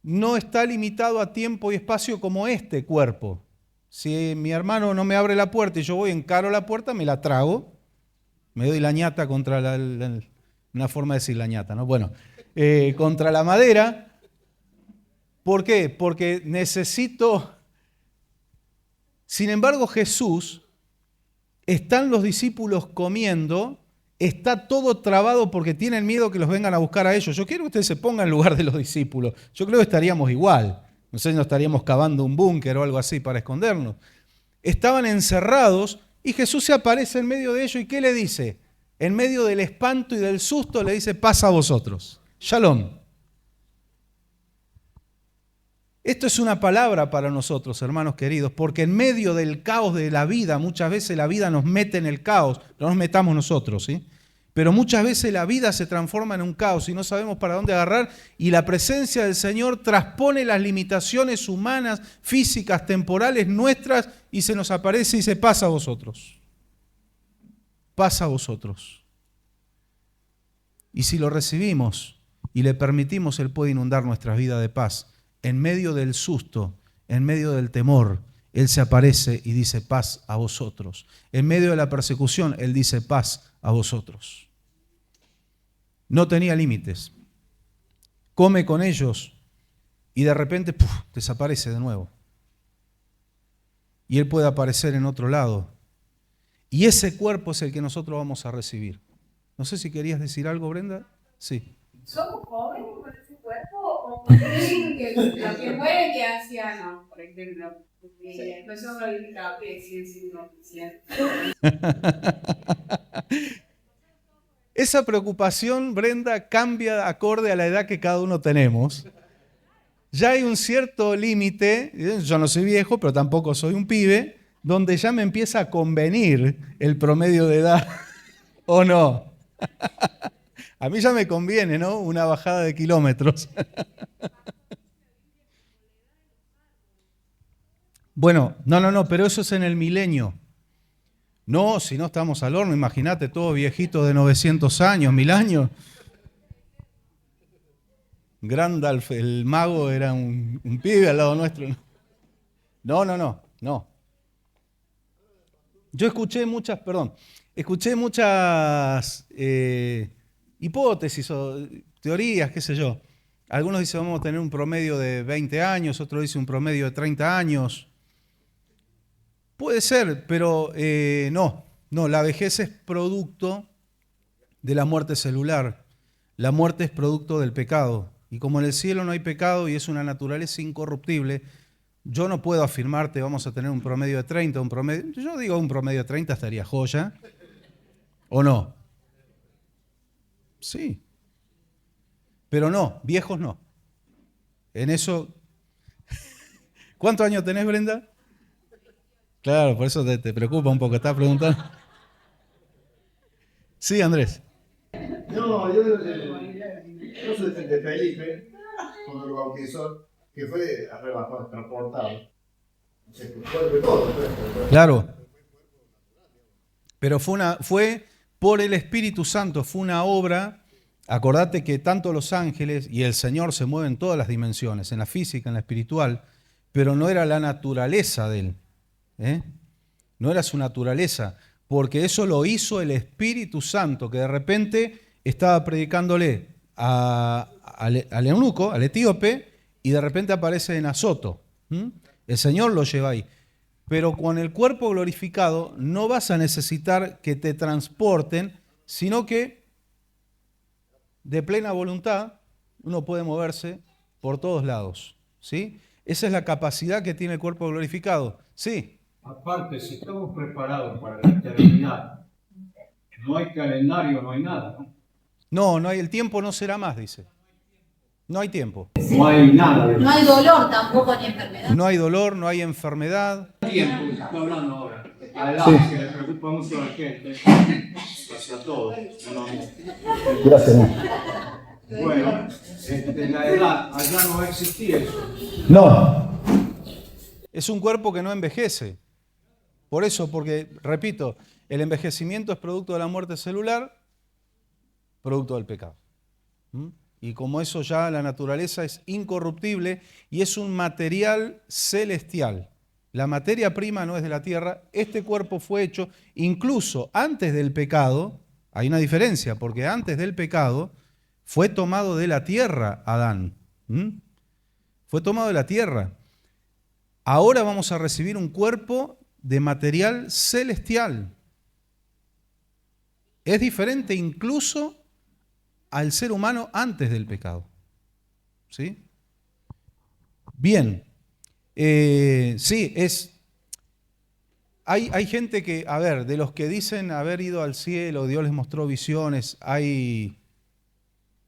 no está limitado a tiempo y espacio como este cuerpo. Si mi hermano no me abre la puerta y yo voy, encaro la puerta, me la trago, me doy la ñata contra una forma de decir la ñata, ¿no? Bueno, contra la madera. ¿Por qué? Porque necesito... Sin embargo, Jesús, están los discípulos comiendo, está todo trabado porque tienen miedo que los vengan a buscar a ellos. Yo quiero que ustedes se pongan en lugar de los discípulos. Yo creo que estaríamos igual. No sé si nos estaríamos cavando un búnker o algo así para escondernos. Estaban encerrados y Jesús se aparece en medio de ellos y ¿qué le dice? En medio del espanto y del susto le dice, paz a vosotros. Shalom. Esto es una palabra para nosotros, hermanos queridos, porque en medio del caos de la vida, muchas veces la vida nos mete en el caos, no nos metamos nosotros, ¿sí? Pero muchas veces la vida se transforma en un caos y no sabemos para dónde agarrar y la presencia del Señor traspone las limitaciones humanas, físicas, temporales nuestras y se nos aparece y dice, pasa a vosotros. Pasa a vosotros. Y si lo recibimos y le permitimos, Él puede inundar nuestras vidas de paz. En medio del susto, en medio del temor, Él se aparece y dice paz a vosotros. En medio de la persecución, Él dice paz a vosotros. No tenía límites. Come con ellos y de repente desaparece de nuevo. Y Él puede aparecer en otro lado. Y ese cuerpo es el que nosotros vamos a recibir. No sé si querías decir algo, Brenda. Sí. ¿Somos jóvenes con ese cuerpo o creen que los que mueren ya ancianos, por ejemplo? No son glorificados, que siguen siendo oficiales. Esa preocupación, Brenda, cambia acorde a la edad que cada uno tenemos. Ya hay un cierto límite, yo no soy viejo, pero tampoco soy un pibe, donde ya me empieza a convenir el promedio de edad, ¿o no? A mí ya me conviene, ¿no? Una bajada de kilómetros. Bueno, no, pero eso es en el milenio. No, si no estamos al horno, imagínate, todos viejitos de 900 años, 1000 años. Gandalf, el mago, era un pibe al lado nuestro. No. Yo escuché muchas hipótesis o teorías, qué sé yo. Algunos dicen vamos a tener un promedio de 20 años, otros dicen un promedio de 30 años. Puede ser, pero no, la vejez es producto de la muerte celular. La muerte es producto del pecado. Y como en el cielo no hay pecado y es una naturaleza incorruptible, yo no puedo afirmarte vamos a tener un promedio de 30, yo digo un promedio de 30 estaría joya. ¿O no? Sí. Pero no, viejos no. En eso... ¿Cuántos años tenés, Brenda? Claro, por eso te preocupa un poco, estás preguntando. Sí, Andrés. No, yo soy de Felipe, cuando lo bautizó, que fue arrebatado, transportado. Se fue todo. Claro. Pero fue por el Espíritu Santo, fue una obra. Acordate que tanto los ángeles y el Señor se mueven en todas las dimensiones, en la física, en la espiritual, pero no era la naturaleza de Él. No era su naturaleza, porque eso lo hizo el Espíritu Santo, que de repente estaba predicándole al eunuco, al etíope, y de repente aparece en Azoto. El Señor lo lleva ahí. Pero con el cuerpo glorificado no vas a necesitar que te transporten, sino que de plena voluntad uno puede moverse por todos lados, ¿sí? Esa es la capacidad que tiene el cuerpo glorificado. Sí. Aparte, si estamos preparados para la eternidad, no hay calendario, no hay nada, ¿no? No hay, el tiempo no será más, dice. No hay tiempo. No hay nada de No hay dolor tampoco ni enfermedad. No hay dolor, no hay enfermedad. tiempo que se está hablando ahora. Adelante, que le preocupa mucho a la gente, hacia todos. Gracias. Bueno, la edad, allá no va a existir eso. No. Es un cuerpo que no envejece. Por eso, porque, repito, el envejecimiento es producto de la muerte celular, producto del pecado. Y como eso ya la naturaleza es incorruptible y es un material celestial. La materia prima no es de la tierra. Este cuerpo fue hecho incluso antes del pecado. Hay una diferencia, porque antes del pecado fue tomado de la tierra Adán. Fue tomado de la tierra. Ahora vamos a recibir un cuerpo de material celestial. Es diferente incluso al ser humano antes del pecado. ¿Sí? Bien. Sí, hay gente que, a ver, de los que dicen haber ido al cielo, Dios les mostró visiones, hay,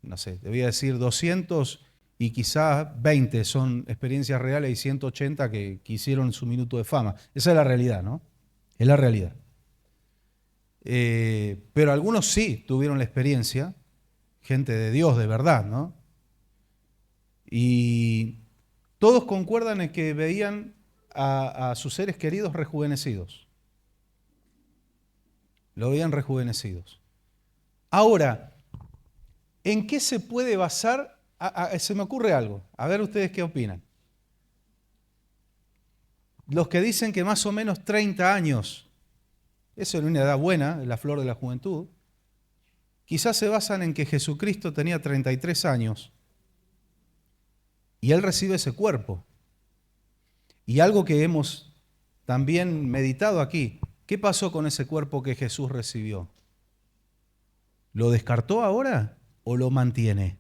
no sé, te voy a decir 200 y quizás 20 son experiencias reales y 180 que hicieron su minuto de fama. Esa es la realidad, ¿no? Es la realidad. Pero algunos sí tuvieron la experiencia, gente de Dios de verdad, ¿no? Y todos concuerdan en que veían a sus seres queridos rejuvenecidos. Lo veían rejuvenecidos. Ahora, ¿en qué se puede basar? Se me ocurre algo. A ver ustedes qué opinan. Los que dicen que más o menos 30 años, eso es una edad buena, la flor de la juventud, quizás se basan en que Jesucristo tenía 33 años y Él recibe ese cuerpo. Y algo que hemos también meditado aquí, ¿qué pasó con ese cuerpo que Jesús recibió? ¿Lo descartó ahora o lo mantiene?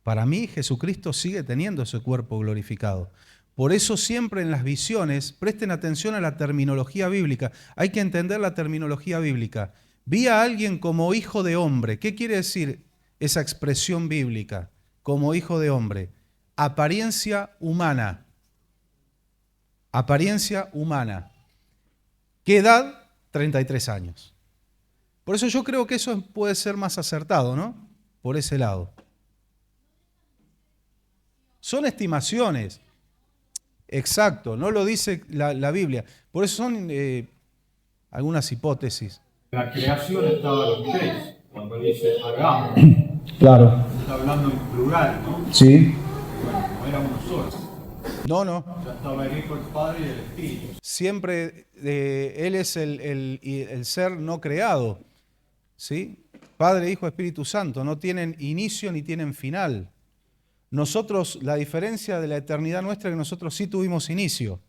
Para mí, Jesucristo sigue teniendo ese cuerpo glorificado. Por eso siempre en las visiones, presten atención a la terminología bíblica. Hay que entender la terminología bíblica. Vi a alguien como hijo de hombre. ¿Qué quiere decir esa expresión bíblica? Como hijo de hombre. Apariencia humana. Apariencia humana. ¿Qué edad? 33 años. Por eso yo creo que eso puede ser más acertado, ¿no? Por ese lado. Son estimaciones. Exacto, no lo dice la Biblia. Por eso son algunas hipótesis. La creación estaba a los tres, cuando dice hagamos. Claro. Está hablando en plural, ¿no? Sí. Bueno, no era uno solo. No. Ya estaba el Hijo, el Padre y el Espíritu. Siempre Él es el ser no creado. ¿Sí? Padre, Hijo, Espíritu Santo. No tienen inicio ni tienen final. Nosotros, la diferencia de la eternidad nuestra es que nosotros sí tuvimos inicio,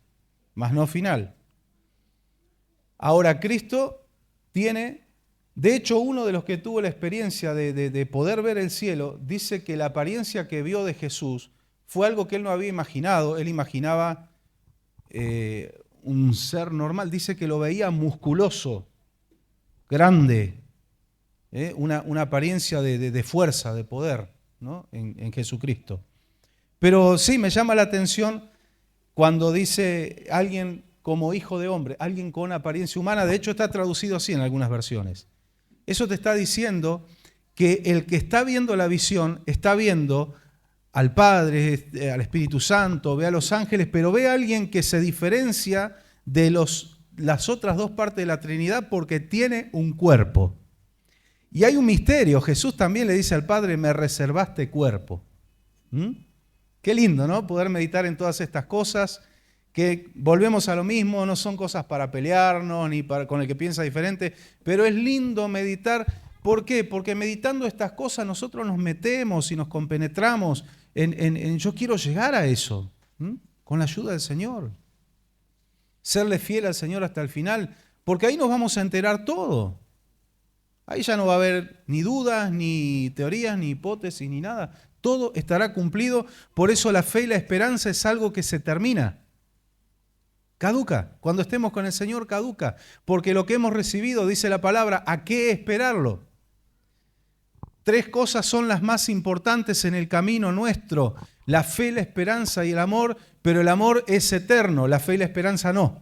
mas no final. Ahora, Cristo tiene, de hecho, uno de los que tuvo la experiencia de poder ver el cielo, dice que la apariencia que vio de Jesús fue algo que él no había imaginado. Él imaginaba un ser normal, dice que lo veía musculoso, grande, una apariencia de fuerza, de poder, ¿no? en Jesucristo. Pero sí, me llama la atención cuando dice alguien como hijo de hombre, alguien con apariencia humana. De hecho está traducido así en algunas versiones. Eso te está diciendo que el que está viendo la visión está viendo al Padre, al Espíritu Santo, ve a los ángeles, pero ve a alguien que se diferencia de las otras dos partes de la Trinidad porque tiene un cuerpo. Y hay un misterio. Jesús también le dice al Padre, me reservaste cuerpo. Qué lindo, ¿no? Poder meditar en todas estas cosas, que volvemos a lo mismo, no son cosas para pelearnos ni con el que piensa diferente, pero es lindo meditar. ¿Por qué? Porque meditando estas cosas nosotros nos metemos y nos compenetramos en yo quiero llegar a eso, con la ayuda del Señor. Serle fiel al Señor hasta el final, porque ahí nos vamos a enterar todo. Ahí ya no va a haber ni dudas, ni teorías, ni hipótesis, ni nada. Todo estará cumplido. Por eso la fe y la esperanza es algo que se termina. Caduca. Cuando estemos con el Señor, caduca. Porque lo que hemos recibido, dice la palabra, ¿a qué esperarlo? 3 cosas son las más importantes en el camino nuestro. La fe, la esperanza y el amor. Pero el amor es eterno, la fe y la esperanza no.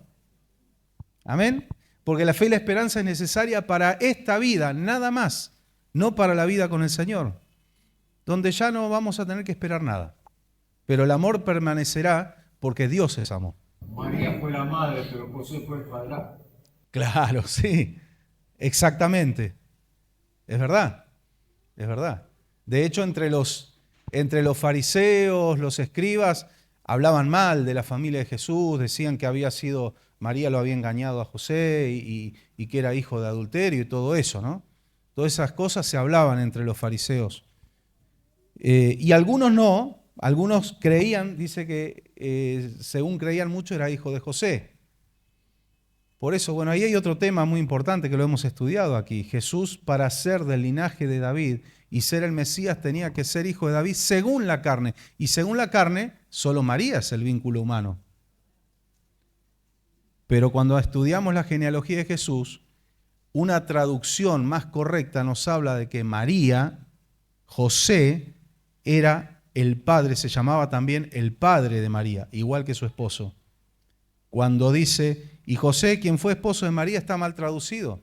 Amén. Porque la fe y la esperanza es necesaria para esta vida, nada más. No para la vida con el Señor. Donde ya no vamos a tener que esperar nada. Pero el amor permanecerá porque Dios es amor. María fue la madre, pero José fue el padrastro. Claro, sí. Exactamente. Es verdad. Es verdad. De hecho, entre los fariseos, los escribas, hablaban mal de la familia de Jesús, decían que había sido, María lo había engañado a José y que era hijo de adulterio y todo eso, ¿no? Todas esas cosas se hablaban entre los fariseos. Y algunos no, algunos creían, dice que según creían mucho era hijo de José. Por eso, bueno, ahí hay otro tema muy importante que lo hemos estudiado aquí. Jesús, para ser del linaje de David y ser el Mesías, tenía que ser hijo de David según la carne. Y según la carne, solo María es el vínculo humano. Pero cuando estudiamos la genealogía de Jesús, una traducción más correcta nos habla de que María, José, era el padre, se llamaba también el padre de María, igual que su esposo. Cuando dice, y José, quien fue esposo de María, está mal traducido.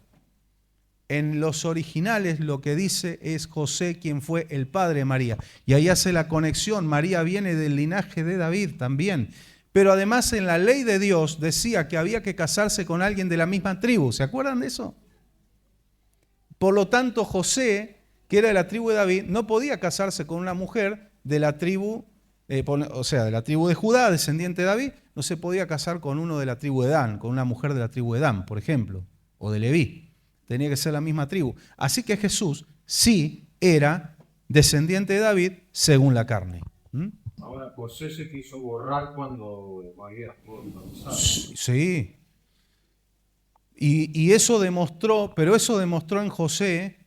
En los originales lo que dice es José, quien fue el padre de María. Y ahí hace la conexión, María viene del linaje de David también. Pero además en la ley de Dios decía que había que casarse con alguien de la misma tribu. ¿Se acuerdan de eso? Por lo tanto, José, que era de la tribu de David, no podía casarse con una mujer de la tribu, de la tribu de Judá, descendiente de David, no se podía casar con uno de la tribu de Dan, con una mujer de la tribu de Dan, por ejemplo, o de Leví. Tenía que ser la misma tribu. Así que Jesús sí era descendiente de David según la carne. Ahora, José se quiso borrar cuando María fue embarazada. Sí. Y eso demostró, pero eso demostró en José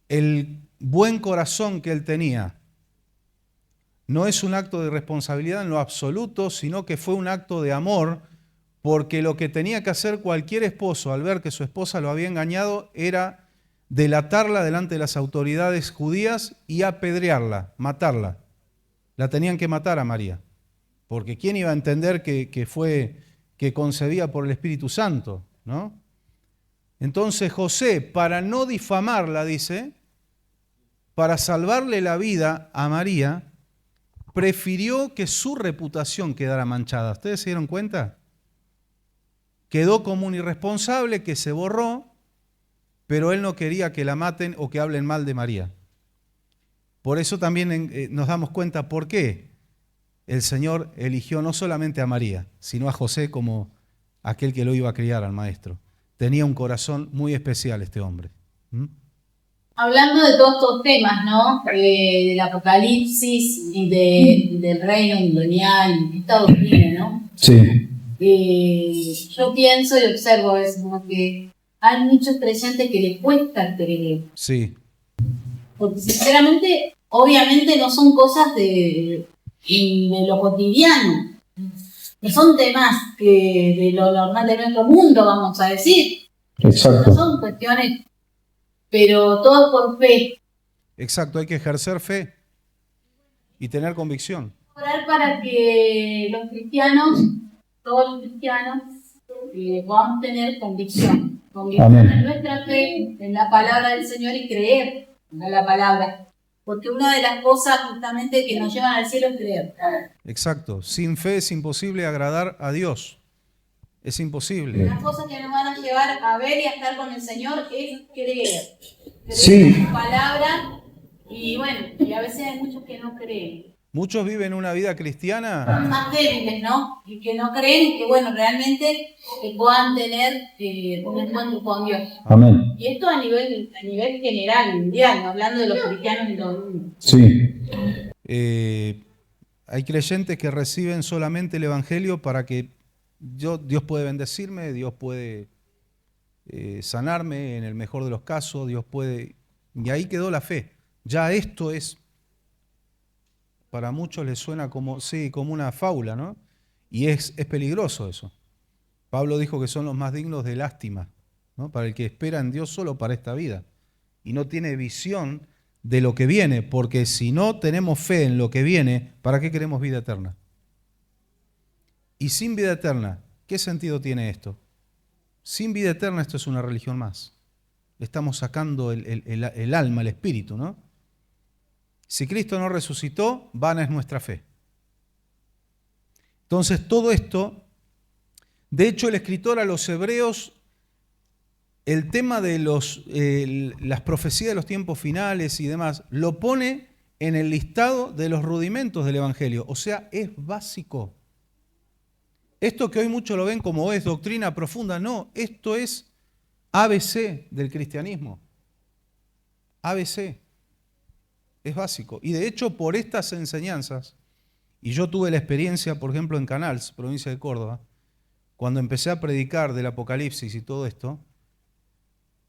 el buen corazón que él tenía. No es un acto de responsabilidad en lo absoluto, sino que fue un acto de amor, porque lo que tenía que hacer cualquier esposo al ver que su esposa lo había engañado era delatarla delante de las autoridades judías y apedrearla, matarla. La tenían que matar a María, porque ¿quién iba a entender que concebía por el Espíritu Santo, ¿no? Entonces José, para no difamarla, dice, para salvarle la vida a María, prefirió que su reputación quedara manchada. ¿Ustedes se dieron cuenta? Quedó como un irresponsable que se borró, pero él no quería que la maten o que hablen mal de María. Por eso también nos damos cuenta por qué el Señor eligió no solamente a María, sino a José como aquel que lo iba a criar al maestro. Tenía un corazón muy especial este hombre. Hablando de todos estos temas, ¿no? Del Apocalipsis y del reino milenial, esta doctrina, ¿no? Sí. Yo pienso y observo eso, ¿no? Que hay muchos creyentes que les cuesta creer. Sí. Porque sinceramente, obviamente no son cosas de lo cotidiano. No son temas de lo normal de nuestro mundo, vamos a decir. Exacto. No son cuestiones, pero todo por fe. Exacto, hay que ejercer fe y tener convicción. Orar para que los cristianos, todos los cristianos, podamos tener convicción. Convicción en nuestra fe, en la palabra del Señor y creer en la palabra. Porque una de las cosas justamente que nos llevan al cielo es creer. Exacto. Sin fe es imposible agradar a Dios. Es imposible. Las cosas que nos van a llevar a ver y a estar con el Señor es creer. Creer Sí. en su palabra. Y bueno, y a veces hay muchos que no creen. Muchos viven una vida cristiana. Más débiles, ¿no? Y que no creen y que, bueno, realmente puedan tener un encuentro con Dios. Amén. Y esto a nivel general, mundial, ¿no? Hablando de los cristianos en todo el mundo. Sí. Hay creyentes que reciben solamente el Evangelio para que Dios puede bendecirme, Dios puede sanarme en el mejor de los casos, Dios puede... Y ahí quedó la fe. Ya esto es, para muchos les suena como, sí, como una fábula, ¿no? Y es peligroso eso. Pablo dijo que son los más dignos de lástima, ¿no? Para el que espera en Dios solo para esta vida y no tiene visión de lo que viene, porque si no tenemos fe en lo que viene, ¿para qué queremos vida eterna? Y sin vida eterna, ¿qué sentido tiene esto? Sin vida eterna esto es una religión más. Le estamos sacando el alma, el espíritu, ¿no? Si Cristo no resucitó, vana es nuestra fe. Entonces todo esto, de hecho el escritor a los hebreos, el tema de las profecías de los tiempos finales y demás, lo pone en el listado de los rudimentos del Evangelio. O sea, es básico. Esto que hoy muchos lo ven como es doctrina profunda, no, esto es ABC del cristianismo. ABC. Es básico. Y de hecho, por estas enseñanzas, y yo tuve la experiencia, por ejemplo, en Canals, provincia de Córdoba, cuando empecé a predicar del Apocalipsis y todo esto,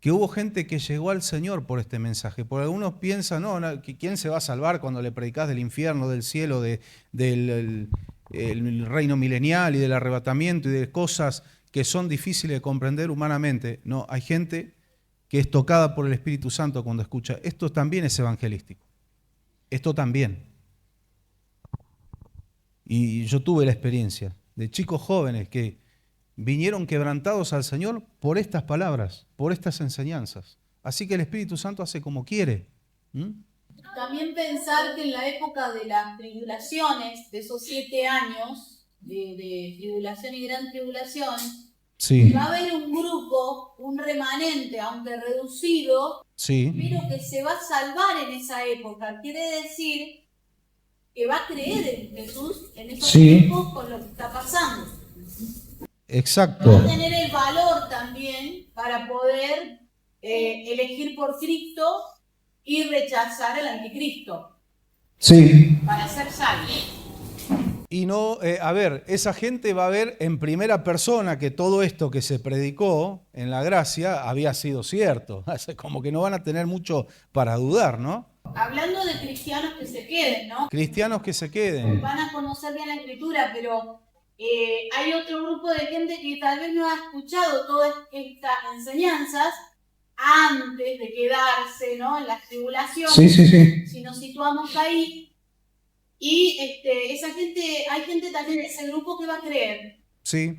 que hubo gente que llegó al Señor por este mensaje. Por algunos piensan, no, ¿quién se va a salvar cuando le predicás del infierno, del cielo, del reino milenial y del arrebatamiento y de cosas que son difíciles de comprender humanamente? No, hay gente que es tocada por el Espíritu Santo cuando escucha. Esto también es evangelístico. Esto también. Y yo tuve la experiencia de chicos jóvenes que vinieron quebrantados al Señor por estas palabras, por estas enseñanzas. Así que el Espíritu Santo hace como quiere. También pensar que en la época de las tribulaciones, de esos 7 años de tribulación y gran tribulación, Sí. va a haber un grupo, un remanente, aunque reducido, Sí. pero que se va a salvar en esa época. Quiere decir que va a creer en Jesús en esos tiempos con lo que está pasando. Exacto. Va a tener el valor también para poder elegir por Cristo y rechazar al anticristo. Sí. Para ser salvo. Y no, a ver, esa gente va a ver en primera persona que todo esto que se predicó en la gracia había sido cierto. Como que no van a tener mucho para dudar, ¿no? Hablando de cristianos que se queden, ¿no? Cristianos que se queden. Van a conocer bien la Escritura, pero hay otro grupo de gente que tal vez no ha escuchado todas estas enseñanzas antes de quedarse, ¿no?, en las tribulaciones. Sí. Si nos situamos ahí. Y esa gente, hay gente también de ese grupo que va a creer. Sí.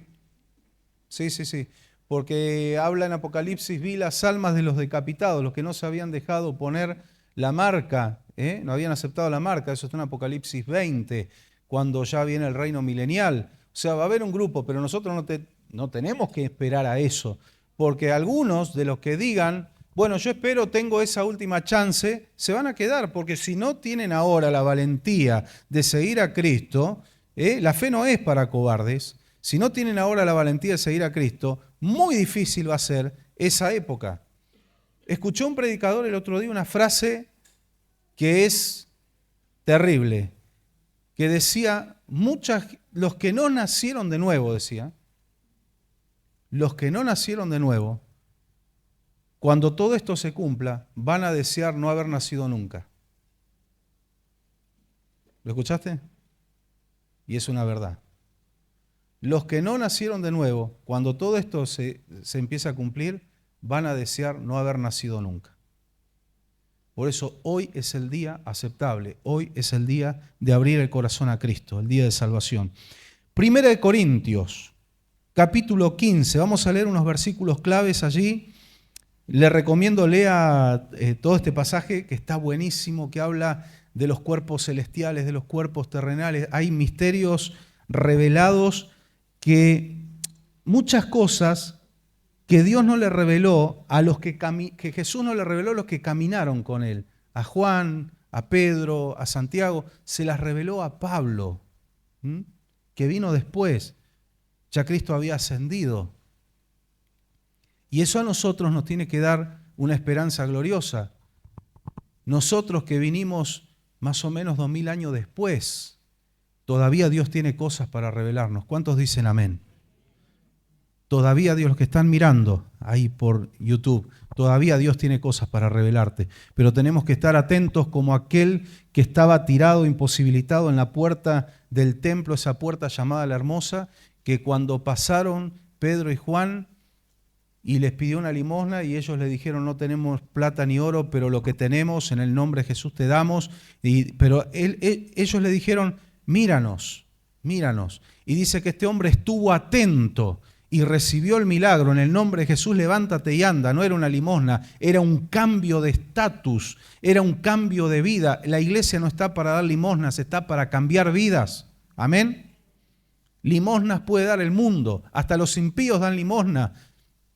Porque habla en Apocalipsis, vi las almas de los decapitados, los que no se habían dejado poner la marca, no habían aceptado la marca. Eso está en Apocalipsis 20, cuando ya viene el reino milenial. O sea, va a haber un grupo, pero nosotros no tenemos que esperar a eso. Porque algunos de los que digan, bueno, yo espero, tengo esa última chance, se van a quedar, porque si no tienen ahora la valentía de seguir a Cristo, la fe no es para cobardes, si no tienen ahora la valentía de seguir a Cristo, muy difícil va a ser esa época. Escuché un predicador el otro día una frase que es terrible, que decía, los que no nacieron de nuevo, decía, los que no nacieron de nuevo, cuando todo esto se cumpla, van a desear no haber nacido nunca. ¿Lo escuchaste? Y es una verdad. Los que no nacieron de nuevo, cuando todo esto se empieza a cumplir, van a desear no haber nacido nunca. Por eso hoy es el día aceptable, hoy es el día de abrir el corazón a Cristo, el día de salvación. Primera de Corintios, capítulo 15, vamos a leer unos versículos claves allí. Le recomiendo lea todo este pasaje que está buenísimo, que habla de los cuerpos celestiales, de los cuerpos terrenales. Hay misterios revelados que muchas cosas que Dios no le reveló a los que Jesús no le reveló a los que caminaron con él. A Juan, a Pedro, a Santiago, se las reveló a Pablo, que vino después. Ya Cristo había ascendido. Y eso a nosotros nos tiene que dar una esperanza gloriosa. Nosotros que vinimos más o menos 2000 años después, todavía Dios tiene cosas para revelarnos. ¿Cuántos dicen amén? Todavía Dios, los que están mirando ahí por YouTube, todavía Dios tiene cosas para revelarte. Pero tenemos que estar atentos como aquel que estaba tirado, imposibilitado en la puerta del templo, esa puerta llamada la Hermosa, que cuando pasaron Pedro y Juan y les pidió una limosna y ellos le dijeron: no tenemos plata ni oro, pero lo que tenemos en el nombre de Jesús te damos. Pero ellos le dijeron: míranos, míranos. Y dice que este hombre estuvo atento y recibió el milagro. En el nombre de Jesús, levántate y anda. No era una limosna, era un cambio de estatus, era un cambio de vida. La iglesia no está para dar limosnas, está para cambiar vidas. Amén. Limosnas puede dar el mundo, hasta los impíos dan limosna.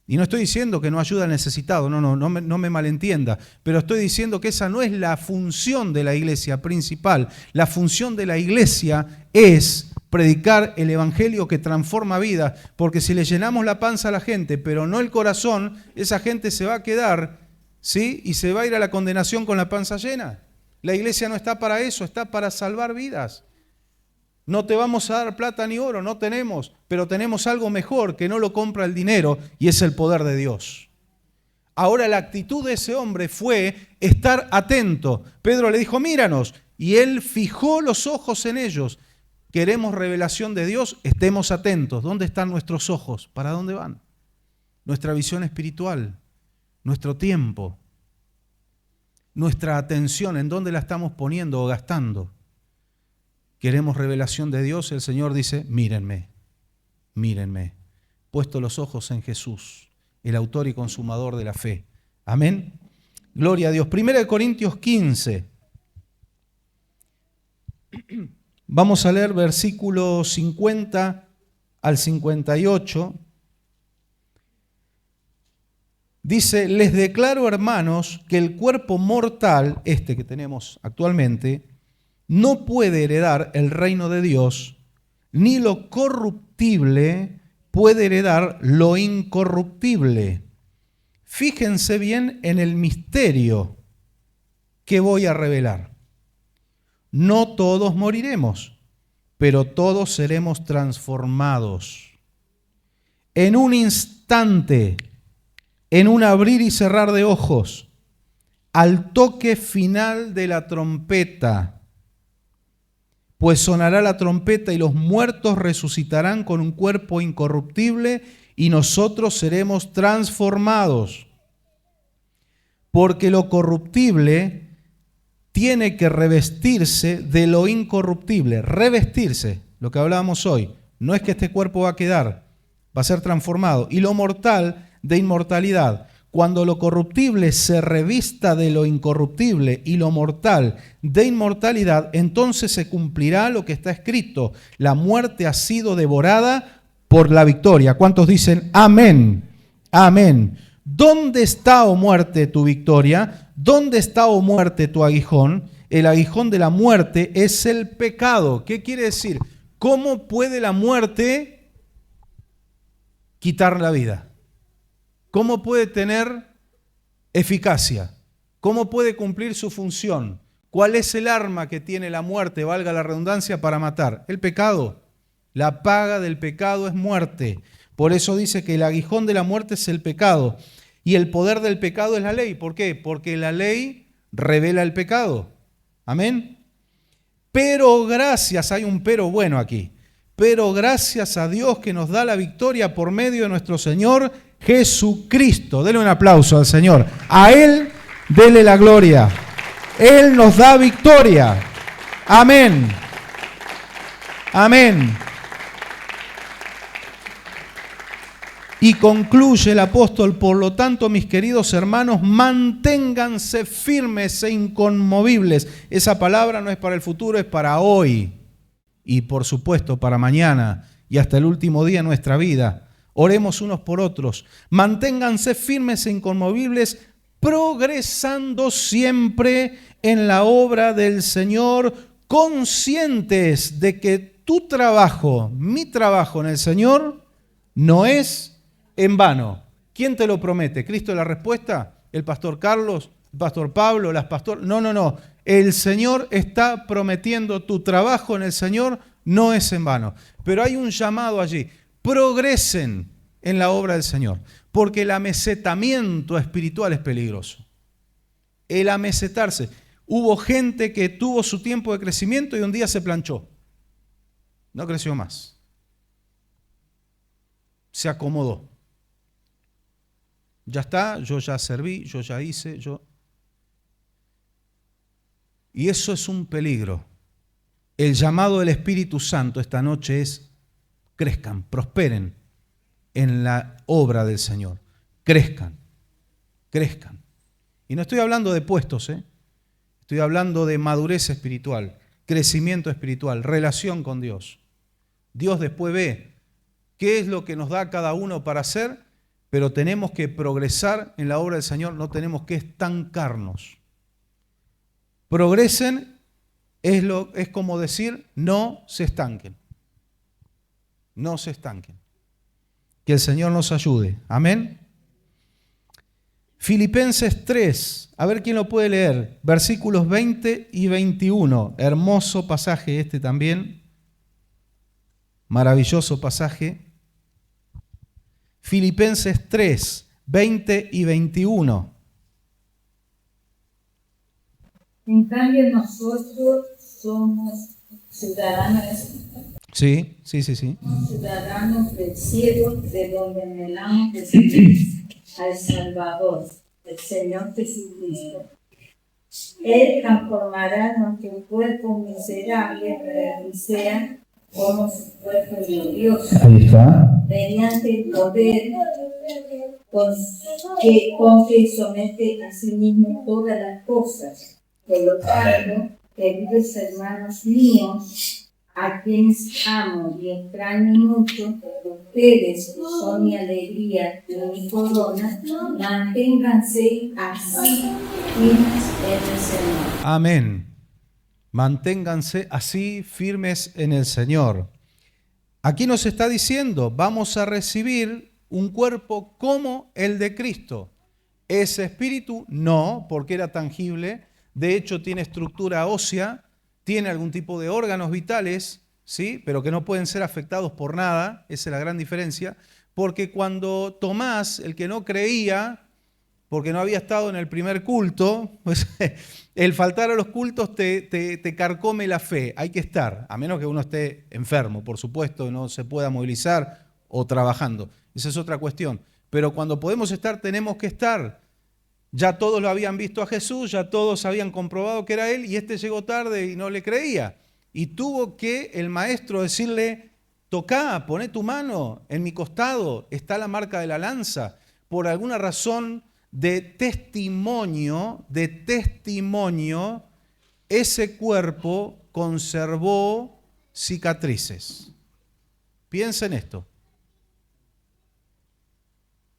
Y no estoy diciendo que no ayuda al necesitado, no me malentienda, pero estoy diciendo que esa no es la función de la iglesia principal. La función de la iglesia es predicar el evangelio que transforma vidas, porque si le llenamos la panza a la gente, pero no el corazón, esa gente se va a quedar, ¿sí? Y se va a ir a la condenación con la panza llena. La iglesia no está para eso, está para salvar vidas. No te vamos a dar plata ni oro, no tenemos, pero tenemos algo mejor que no lo compra el dinero, y es el poder de Dios. Ahora la actitud de ese hombre fue estar atento. Pedro le dijo: míranos, y él fijó los ojos en ellos. Queremos revelación de Dios, estemos atentos. ¿Dónde están nuestros ojos? ¿Para dónde van? Nuestra visión espiritual, nuestro tiempo, nuestra atención, ¿en dónde la estamos poniendo o gastando? Queremos revelación de Dios. El Señor dice: mírenme, mírenme. Puesto los ojos en Jesús, el autor y consumador de la fe. Amén. Gloria a Dios. 1 Corintios 15. Vamos a leer versículos 50 al 58. Dice: les declaro, hermanos, que el cuerpo mortal, este que tenemos actualmente, no puede heredar el reino de Dios, ni lo corruptible puede heredar lo incorruptible. Fíjense bien en el misterio que voy a revelar. No todos moriremos, pero todos seremos transformados. En un instante, en un abrir y cerrar de ojos, al toque final de la trompeta. Pues sonará la trompeta y los muertos resucitarán con un cuerpo incorruptible y nosotros seremos transformados. Porque lo corruptible tiene que revestirse de lo incorruptible. Revestirse, lo que hablábamos hoy. No es que este cuerpo va a quedar, va a ser transformado. Y lo mortal de inmortalidad. Cuando lo corruptible se revista de lo incorruptible y lo mortal de inmortalidad, entonces se cumplirá lo que está escrito: la muerte ha sido devorada por la victoria. ¿Cuántos dicen amén? Amén. ¿Dónde está, oh muerte, tu victoria? ¿Dónde está, oh muerte, tu aguijón? El aguijón de la muerte es el pecado. ¿Qué quiere decir? ¿Cómo puede la muerte quitar la vida? ¿Cómo puede tener eficacia? ¿Cómo puede cumplir su función? ¿Cuál es el arma que tiene la muerte, valga la redundancia, para matar? El pecado. La paga del pecado es muerte. Por eso dice que el aguijón de la muerte es el pecado. Y el poder del pecado es la ley. ¿Por qué? Porque la ley revela el pecado. Amén. Pero gracias, hay un pero bueno aquí. Pero gracias a Dios que nos da la victoria por medio de nuestro Señor Jesucristo. Dele un aplauso al Señor. A Él dele la gloria. Él nos da victoria. Amén. Amén. Y concluye el apóstol: por lo tanto, mis queridos hermanos, manténganse firmes e inconmovibles. Esa palabra no es para el futuro, es para hoy. Y por supuesto para mañana y hasta el último día de nuestra vida. Oremos unos por otros. Manténganse firmes e inconmovibles, progresando siempre en la obra del Señor, conscientes de que tu trabajo, mi trabajo en el Señor, no es en vano. ¿Quién te lo promete? ¿Cristo es la respuesta? ¿El pastor Carlos? ¿El pastor Pablo? ¿Las pastoras? No. El Señor está prometiendo: tu trabajo en el Señor no es en vano. Pero hay un llamado allí. Progresen, en la obra del Señor. Porque el amesetamiento espiritual es peligroso. El amesetarse. Hubo gente que tuvo su tiempo de crecimiento y un día se planchó. No creció más. Se acomodó. Ya está, yo ya serví, yo ya hice, Y eso es un peligro. El llamado del Espíritu Santo esta noche es: crezcan, prosperen en la obra del Señor. Crezcan, crezcan. Y no estoy hablando de puestos, estoy hablando de madurez espiritual, crecimiento espiritual, relación con Dios. Dios después ve qué es lo que nos da cada uno para hacer, pero tenemos que progresar en la obra del Señor, no tenemos que estancarnos. Progresen es como decir, no se estanquen. No se estanquen. Que el Señor nos ayude. Amén. Filipenses 3, a ver quién lo puede leer, versículos 20 y 21. Hermoso pasaje este también. Maravilloso pasaje. Filipenses 3, 20 y 21. En cambio, nosotros somos ciudadanos. Sí. Ciudadanos del cielo, de donde anhelamos recibir al Salvador, el Señor Jesucristo. Él transformará nuestro cuerpo miserable para que sea como su cuerpo glorioso. Ahí está. Mediante el poder con que somete a sí mismo todas las cosas. Por lo tanto, queridos hermanos míos, a quienes amo y extraño mucho, ustedes son mi alegría y mi corona, manténganse así firmes en el Señor. Amén. Manténganse así firmes en el Señor. Aquí nos está diciendo, vamos a recibir un cuerpo como el de Cristo. Ese espíritu no, porque era tangible. De hecho, tiene estructura ósea, tiene algún tipo de órganos vitales, ¿sí? Pero que no pueden ser afectados por nada. Esa es la gran diferencia. Porque cuando Tomás, el que no creía, porque no había estado en el primer culto, pues el faltar a los cultos te carcome la fe. Hay que estar, a menos que uno esté enfermo, por supuesto, no se pueda movilizar o trabajando. Esa es otra cuestión. Pero cuando podemos estar, tenemos que estar. Ya todos lo habían visto a Jesús, ya todos habían comprobado que era Él, y este llegó tarde y no le creía. Y tuvo que el maestro decirle, tocá, poné tu mano en mi costado, está la marca de la lanza. Por alguna razón de testimonio, ese cuerpo conservó cicatrices. Piensen esto.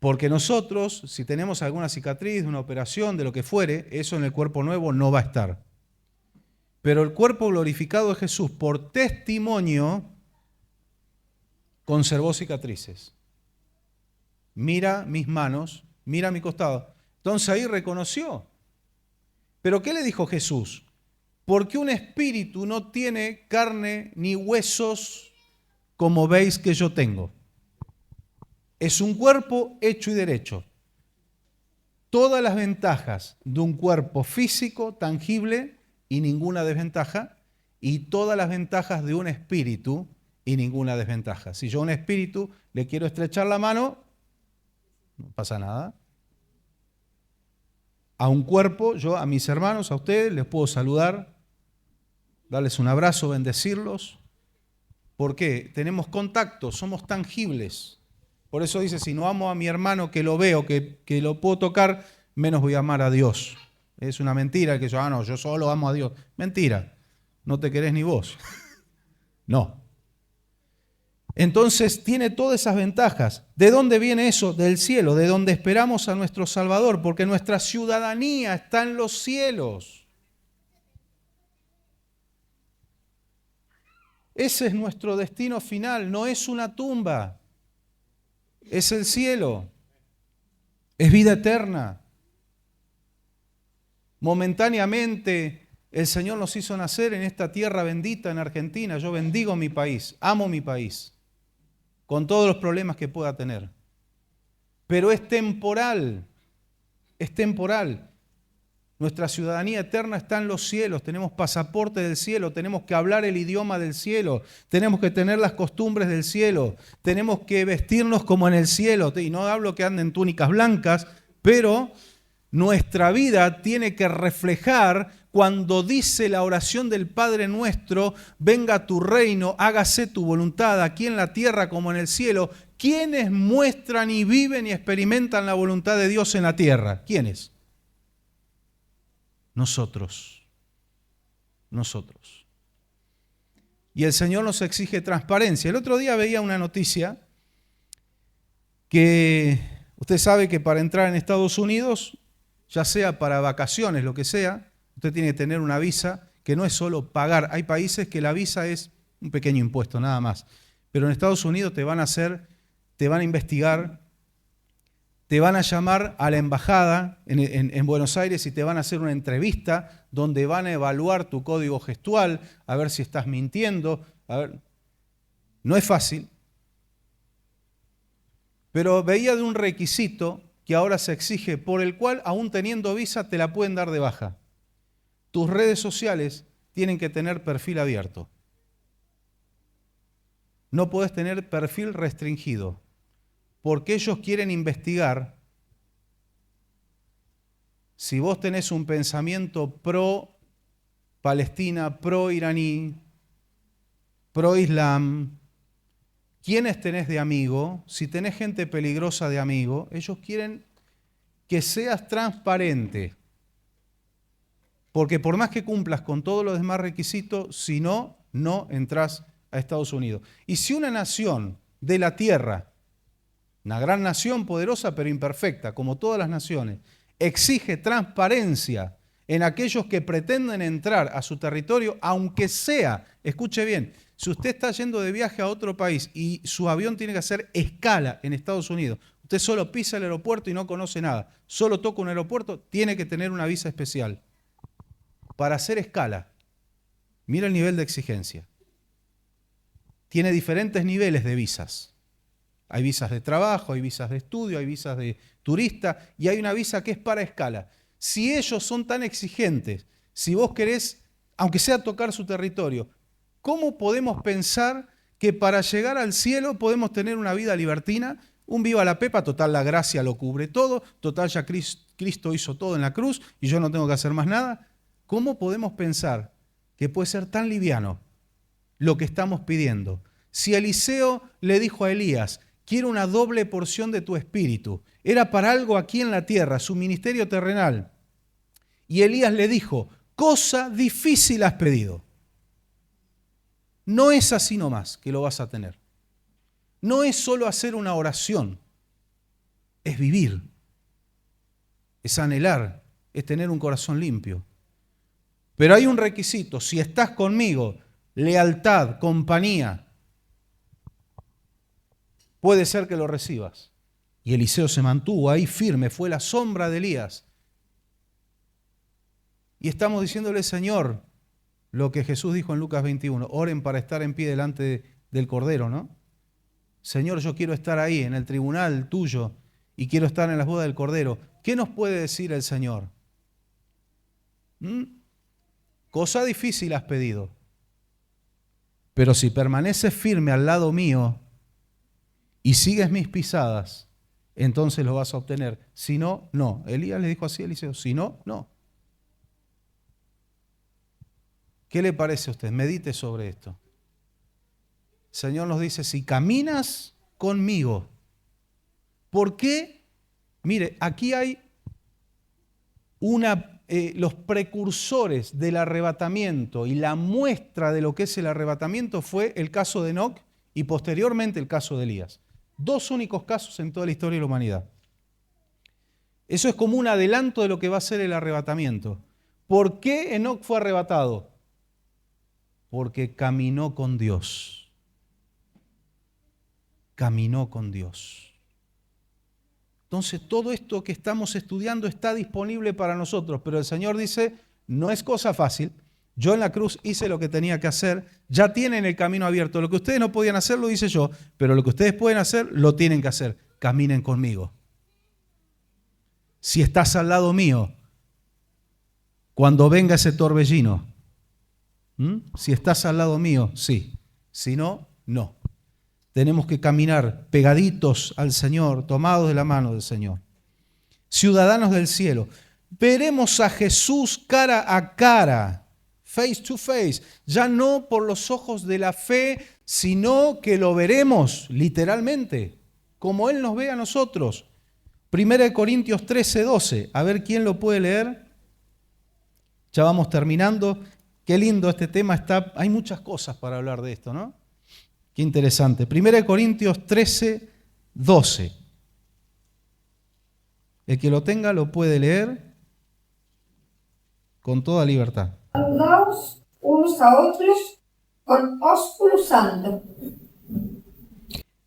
Porque nosotros, si tenemos alguna cicatriz de una operación, de lo que fuere, eso en el cuerpo nuevo no va a estar. Pero el cuerpo glorificado de Jesús, por testimonio, conservó cicatrices. Mira mis manos, mira mi costado. Entonces ahí reconoció. ¿Pero qué le dijo Jesús? Porque un espíritu no tiene carne ni huesos como veis que yo tengo. Es un cuerpo hecho y derecho. Todas las ventajas de un cuerpo físico, tangible, y ninguna desventaja, y todas las ventajas de un espíritu y ninguna desventaja. Si yo a un espíritu le quiero estrechar la mano, no pasa nada. A un cuerpo, yo a mis hermanos, a ustedes, les puedo saludar, darles un abrazo, bendecirlos. ¿Por qué? Tenemos contacto, somos tangibles. Por eso dice, si no amo a mi hermano que lo veo, que lo puedo tocar, menos voy a amar a Dios. Es una mentira que yo solo amo a Dios. Mentira, no te querés ni vos. No. Entonces tiene todas esas ventajas. ¿De dónde viene eso? Del cielo, de donde esperamos a nuestro Salvador, porque nuestra ciudadanía está en los cielos. Ese es nuestro destino final, no es una tumba. Es el cielo, es vida eterna. Momentáneamente el Señor nos hizo nacer en esta tierra bendita en Argentina. Yo bendigo mi país, amo mi país, con todos los problemas que pueda tener. pero es temporal. Es temporal. Nuestra ciudadanía eterna está en los cielos, tenemos pasaporte del cielo, tenemos que hablar el idioma del cielo, tenemos que tener las costumbres del cielo, tenemos que vestirnos como en el cielo. Y no hablo que anden túnicas blancas, pero nuestra vida tiene que reflejar cuando dice la oración del Padre Nuestro: venga tu reino, hágase tu voluntad aquí en la tierra como en el cielo. ¿Quiénes muestran y viven y experimentan la voluntad de Dios en la tierra? ¿Quiénes? Nosotros. Nosotros. Y el Señor nos exige transparencia. El otro día veía una noticia que usted sabe que para entrar en Estados Unidos, ya sea para vacaciones, lo que sea, usted tiene que tener una visa que no es solo pagar. Hay países que la visa es un pequeño impuesto, nada más. Pero en Estados Unidos te van a investigar, te van a llamar a la embajada en Buenos Aires y te van a hacer una entrevista donde van a evaluar tu código gestual, a ver si estás mintiendo. A ver. No es fácil, pero veía de un requisito que ahora se exige, por el cual, aún teniendo visa, te la pueden dar de baja. Tus redes sociales tienen que tener perfil abierto. No podés tener perfil restringido, porque ellos quieren investigar si vos tenés un pensamiento pro-Palestina, pro-iraní, pro-Islam, quiénes tenés de amigo, si tenés gente peligrosa de amigo. Ellos quieren que seas transparente, porque por más que cumplas con todos los demás requisitos, si no, no entrás a Estados Unidos. Y si una nación de la tierra, una gran nación poderosa pero imperfecta, como todas las naciones, exige transparencia en aquellos que pretenden entrar a su territorio, aunque sea, escuche bien, si usted está yendo de viaje a otro país y su avión tiene que hacer escala en Estados Unidos, usted solo pisa el aeropuerto y no conoce nada, solo toca un aeropuerto, tiene que tener una visa especial para hacer escala. Mira el nivel de exigencia. Tiene diferentes niveles de visas. Hay visas de trabajo, hay visas de estudio, hay visas de turista y hay una visa que es para escala. Si ellos son tan exigentes, si vos querés, aunque sea tocar su territorio, ¿cómo podemos pensar que para llegar al cielo podemos tener una vida libertina? Un viva la pepa, total la gracia lo cubre todo, total ya Cristo hizo todo en la cruz y yo no tengo que hacer más nada. ¿Cómo podemos pensar que puede ser tan liviano lo que estamos pidiendo? Si Eliseo le dijo a Elías: quiero una doble porción de tu espíritu, era para algo aquí en la tierra, su ministerio terrenal. Y Elías le dijo: cosa difícil has pedido. No es así nomás que lo vas a tener. No es solo hacer una oración, es vivir, es anhelar, es tener un corazón limpio. Pero hay un requisito: si estás conmigo, lealtad, compañía, puede ser que lo recibas. Y Eliseo se mantuvo ahí firme, fue la sombra de Elías. Y estamos diciéndole, Señor, lo que Jesús dijo en Lucas 21, oren para estar en pie delante del Cordero, ¿no? Señor, yo quiero estar ahí en el tribunal tuyo y quiero estar en las bodas del Cordero. ¿Qué nos puede decir el Señor? Cosa difícil has pedido, pero si permaneces firme al lado mío y sigues mis pisadas, entonces lo vas a obtener. Si no, no. Elías le dijo así a Eliseo: si no, no. ¿Qué le parece a usted? Medite sobre esto. El Señor nos dice: si caminas conmigo, ¿por qué? Mire, aquí hay los precursores del arrebatamiento y la muestra de lo que es el arrebatamiento fue el caso de Enoc y posteriormente el caso de Elías. Dos únicos casos en toda la historia de la humanidad. Eso es como un adelanto de lo que va a ser el arrebatamiento. ¿Por qué Enoc fue arrebatado? Porque caminó con Dios. Caminó con Dios. Entonces todo esto que estamos estudiando está disponible para nosotros, pero el Señor dice, no es cosa fácil. Yo en la cruz hice lo que tenía que hacer, ya tienen el camino abierto. Lo que ustedes no podían hacer lo hice yo, pero lo que ustedes pueden hacer lo tienen que hacer. Caminen conmigo. si estás al lado mío cuando venga ese torbellino. Si estás al lado mío, sí. Si no, no. Tenemos que caminar pegaditos al Señor, tomados de la mano del Señor. Ciudadanos del cielo. Veremos a Jesús cara a cara, face to face, ya no por los ojos de la fe, sino que lo veremos literalmente, como Él nos ve a nosotros. 1 Corintios 13:12, a ver quién lo puede leer. Ya vamos terminando. Qué lindo este tema está. Hay muchas cosas para hablar de esto, ¿no? Qué interesante. 1 Corintios 13:12. El que lo tenga lo puede leer con toda libertad. Saludaos unos a otros con ósculo santo.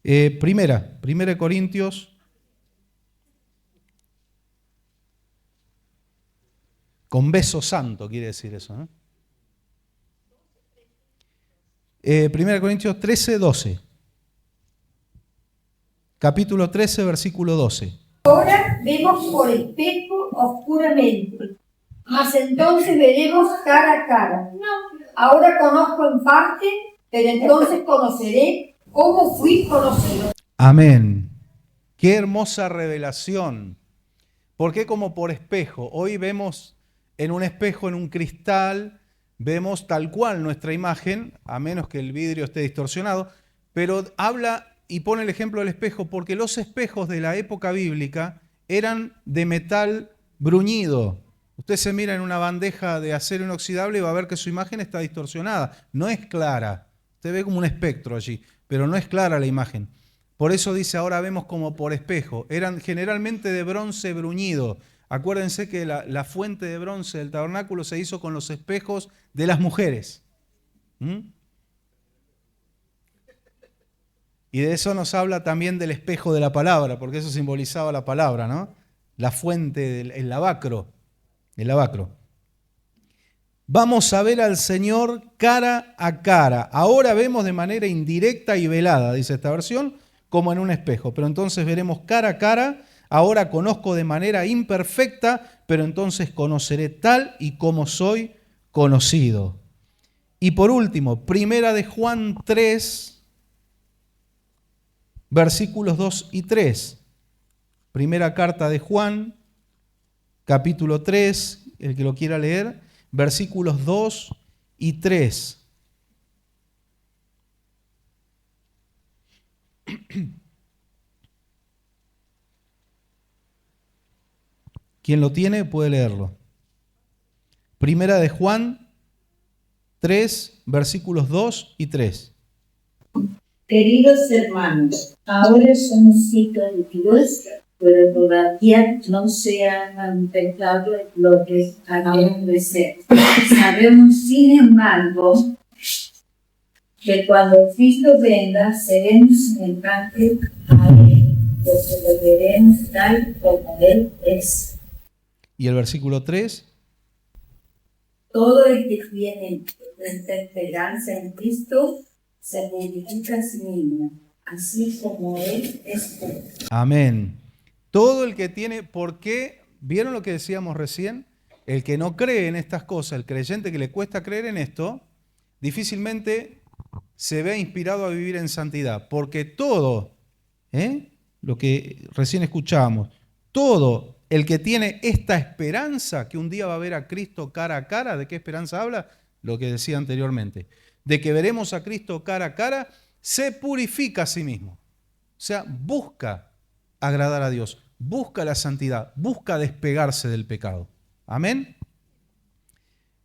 1 Corintios con beso santo, quiere decir eso, ¿no? 1 Corintios 13:12. Capítulo 13, versículo 12. Ahora vemos por espejo oscuramente, mas entonces veremos cara a cara. Ahora conozco en parte, pero entonces conoceré cómo fui conocido. Amén. Qué hermosa revelación. ¿Por qué como por espejo? Hoy vemos en un espejo, en un cristal, vemos tal cual nuestra imagen, a menos que el vidrio esté distorsionado, pero habla y pone el ejemplo del espejo, porque los espejos de la época bíblica eran de metal bruñido. Usted se mira en una bandeja de acero inoxidable y va a ver que su imagen está distorsionada, no es clara. Usted ve como un espectro allí, pero no es clara la imagen. Por eso dice, ahora vemos como por espejo. Eran generalmente de bronce bruñido. Acuérdense que la fuente de bronce del tabernáculo se hizo con los espejos de las mujeres. Y de eso nos habla también del espejo de la palabra, porque eso simbolizaba la palabra, ¿no? La fuente, el lavacro. El lavacro. Vamos a ver al Señor cara a cara. Ahora vemos de manera indirecta y velada, dice esta versión, como en un espejo. Pero entonces veremos cara a cara. Ahora conozco de manera imperfecta, pero entonces conoceré tal y como soy conocido. Y por último, 1 de Juan 3, versículos 2 y 3. Primera carta de Juan, capítulo 3, el que lo quiera leer, versículos 2 y 3. Quien lo tiene puede leerlo. Primera de Juan 3, versículos 2 y 3. Queridos hermanos, ahora somos hijos de Dios, pero todavía no se han manifestado lo que acabamos de ser. Sabemos, sin embargo, que cuando Cristo venga, seremos semejantes a Él, porque lo veremos tal como Él es. ¿Y el versículo 3? Todo el que tiene esta esperanza en Cristo se edifica a sí mismo, así como Él es puro. Amén. Todo el que tiene, ¿por qué? ¿Vieron lo que decíamos recién? El que no cree en estas cosas, el creyente que le cuesta creer en esto, difícilmente se ve inspirado a vivir en santidad, porque todo, lo que recién escuchábamos, todo el que tiene esta esperanza, que un día va a ver a Cristo cara a cara, ¿de qué esperanza habla? Lo que decía anteriormente, de que veremos a Cristo cara a cara, se purifica a sí mismo. O sea, busca agradar a Dios, busca la santidad, busca despegarse del pecado. Amén.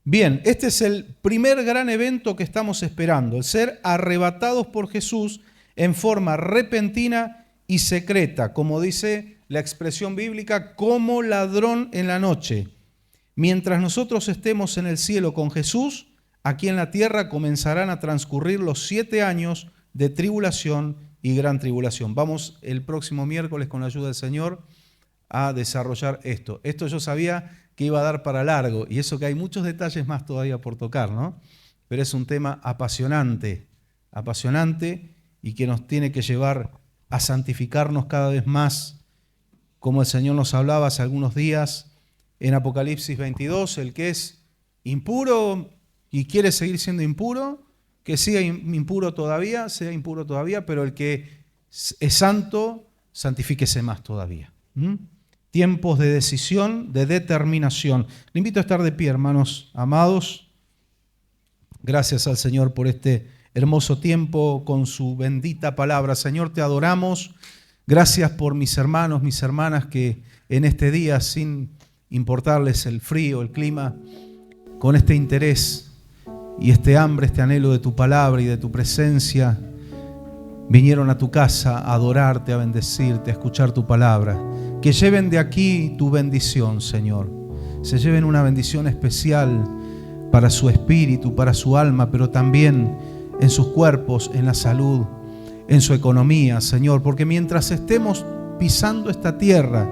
Bien, este es el primer gran evento que estamos esperando, el ser arrebatados por Jesús en forma repentina y secreta, como dice la expresión bíblica, como ladrón en la noche. Mientras nosotros estemos en el cielo con Jesús, aquí en la tierra comenzarán a transcurrir los 7 años de tribulación y gran tribulación. Vamos el próximo miércoles, con la ayuda del Señor, a desarrollar esto. Esto yo sabía que iba a dar para largo, y eso que hay muchos detalles más todavía por tocar, ¿no? Pero es un tema apasionante, y que nos tiene que llevar a santificarnos cada vez más como el Señor nos hablaba hace algunos días en Apocalipsis 22, el que es impuro y quiere seguir siendo impuro, que siga impuro todavía, sea impuro todavía, pero el que es santo, santifíquese más todavía. Tiempos de decisión, de determinación. Le invito a estar de pie, hermanos amados. Gracias al Señor por este hermoso tiempo con su bendita palabra. Señor, te adoramos. Gracias por mis hermanos, mis hermanas que en este día, sin importarles el frío, el clima, con este interés y este hambre, este anhelo de tu palabra y de tu presencia, vinieron a tu casa a adorarte, a bendecirte, a escuchar tu palabra. Que lleven de aquí tu bendición, Señor. Se lleven una bendición especial para su espíritu, para su alma, pero también en sus cuerpos, en la salud, en su economía, Señor. Porque mientras estemos pisando esta tierra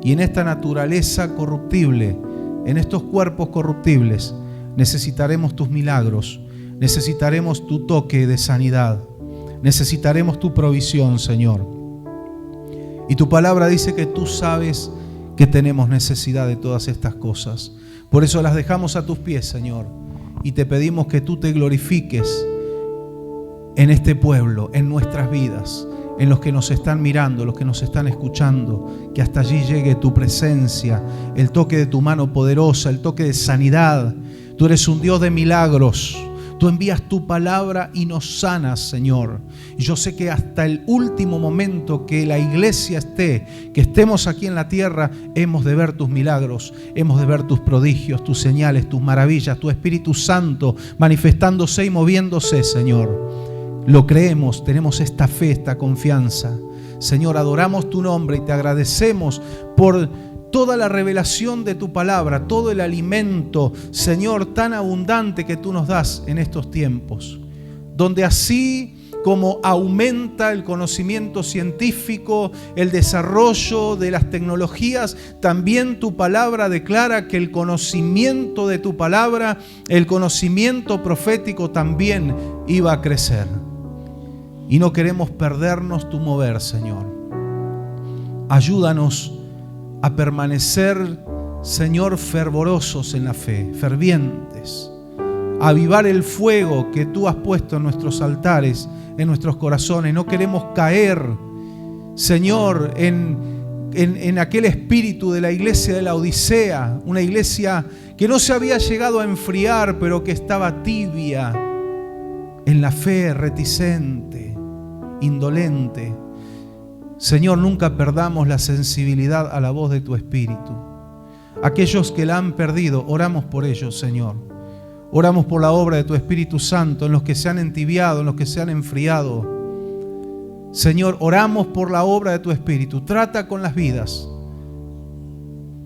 y en esta naturaleza corruptible, en estos cuerpos corruptibles, necesitaremos tus milagros, necesitaremos tu toque de sanidad, necesitaremos tu provisión, Señor. Y tu palabra dice que tú sabes que tenemos necesidad de todas estas cosas. Por eso las dejamos a tus pies, Señor, y te pedimos que tú te glorifiques en este pueblo, en nuestras vidas, en los que nos están mirando, los que nos están escuchando, que hasta allí llegue tu presencia, el toque de tu mano poderosa, el toque de sanidad. Tú eres un Dios de milagros. Tú envías tu palabra y nos sanas, Señor. Y yo sé que hasta el último momento que la iglesia esté, que estemos aquí en la tierra, hemos de ver tus milagros, hemos de ver tus prodigios, tus señales, tus maravillas, tu Espíritu Santo manifestándose y moviéndose, Señor. Lo creemos, tenemos esta fe, esta confianza. Señor, adoramos tu nombre y te agradecemos por toda la revelación de tu palabra, todo el alimento, Señor, tan abundante que tú nos das en estos tiempos, donde así como aumenta el conocimiento científico, el desarrollo de las tecnologías, también tu palabra declara que el conocimiento de tu palabra, el conocimiento profético también iba a crecer. Y no queremos perdernos tu mover, Señor. Ayúdanos a permanecer, Señor, fervorosos en la fe, fervientes, a avivar el fuego que tú has puesto en nuestros altares, en nuestros corazones. No queremos caer, Señor, en aquel espíritu de la iglesia de la Odisea, una iglesia que no se había llegado a enfriar, pero que estaba tibia en la fe, reticente, indolente. Señor, nunca perdamos la sensibilidad a la voz de tu Espíritu. Aquellos que la han perdido, oramos por ellos, Señor. Oramos por la obra de tu Espíritu Santo, en los que se han entibiado, en los que se han enfriado. Señor, oramos por la obra de tu Espíritu. Trata con las vidas.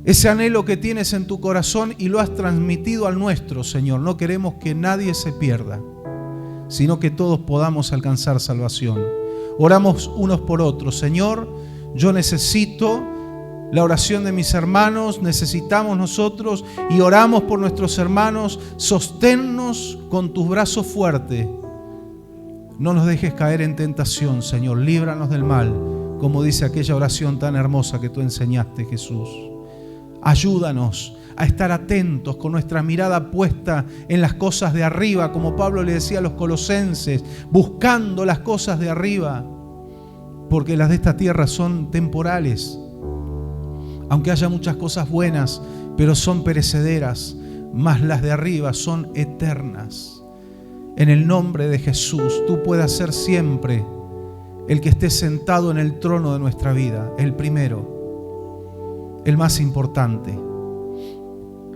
Ese anhelo que tienes en tu corazón y lo has transmitido al nuestro, Señor. No queremos que nadie se pierda, sino que todos podamos alcanzar salvación. Oramos unos por otros. Señor, yo necesito la oración de mis hermanos, necesitamos nosotros y oramos por nuestros hermanos. Sosténnos con tus brazos fuertes. No nos dejes caer en tentación, Señor. Líbranos del mal, como dice aquella oración tan hermosa que tú enseñaste, Jesús. Ayúdanos a estar atentos con nuestra mirada puesta en las cosas de arriba, como Pablo le decía a los colosenses, buscando las cosas de arriba, porque las de esta tierra son temporales. Aunque haya muchas cosas buenas, pero son perecederas, mas las de arriba son eternas. En el nombre de Jesús, tú puedas ser siempre el que esté sentado en el trono de nuestra vida, el primero, el más importante.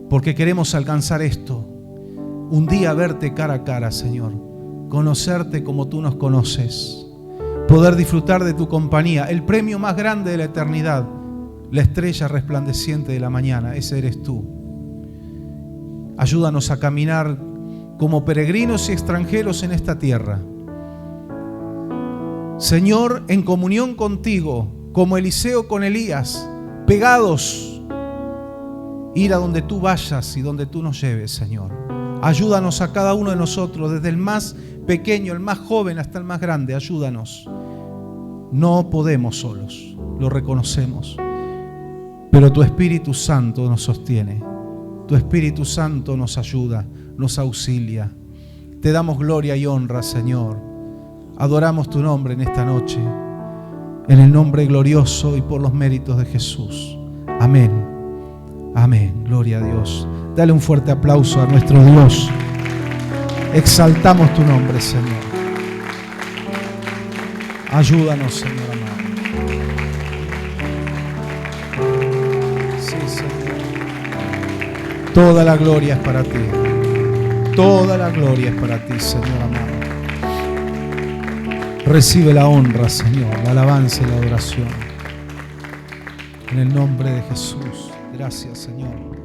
Porque queremos alcanzar esto, un día verte cara a cara, Señor, conocerte como tú nos conoces, poder disfrutar de tu compañía, el premio más grande de la eternidad, la estrella resplandeciente de la mañana, ese eres tú. Ayúdanos a caminar como peregrinos y extranjeros en esta tierra. Señor, en comunión contigo, como Eliseo con Elías, pegados, ir a donde tú vayas y donde tú nos lleves, Señor. Ayúdanos a cada uno de nosotros, desde el más pequeño, el más joven hasta el más grande. Ayúdanos. No podemos solos, lo reconocemos. pero tu Espíritu Santo nos sostiene. Tu Espíritu Santo nos ayuda, nos auxilia. Te damos gloria y honra, Señor. Adoramos tu nombre en esta noche, en el nombre glorioso y por los méritos de Jesús. Amén. Amén. Gloria a Dios. Dale un fuerte aplauso a nuestro Dios. Exaltamos tu nombre, Señor. Ayúdanos, Señor amado. Sí, Señor. Toda la gloria es para ti. Toda la gloria es para ti, Señor amado. Recibe la honra, Señor, la alabanza y la adoración. En el nombre de Jesús. Gracias, Señor.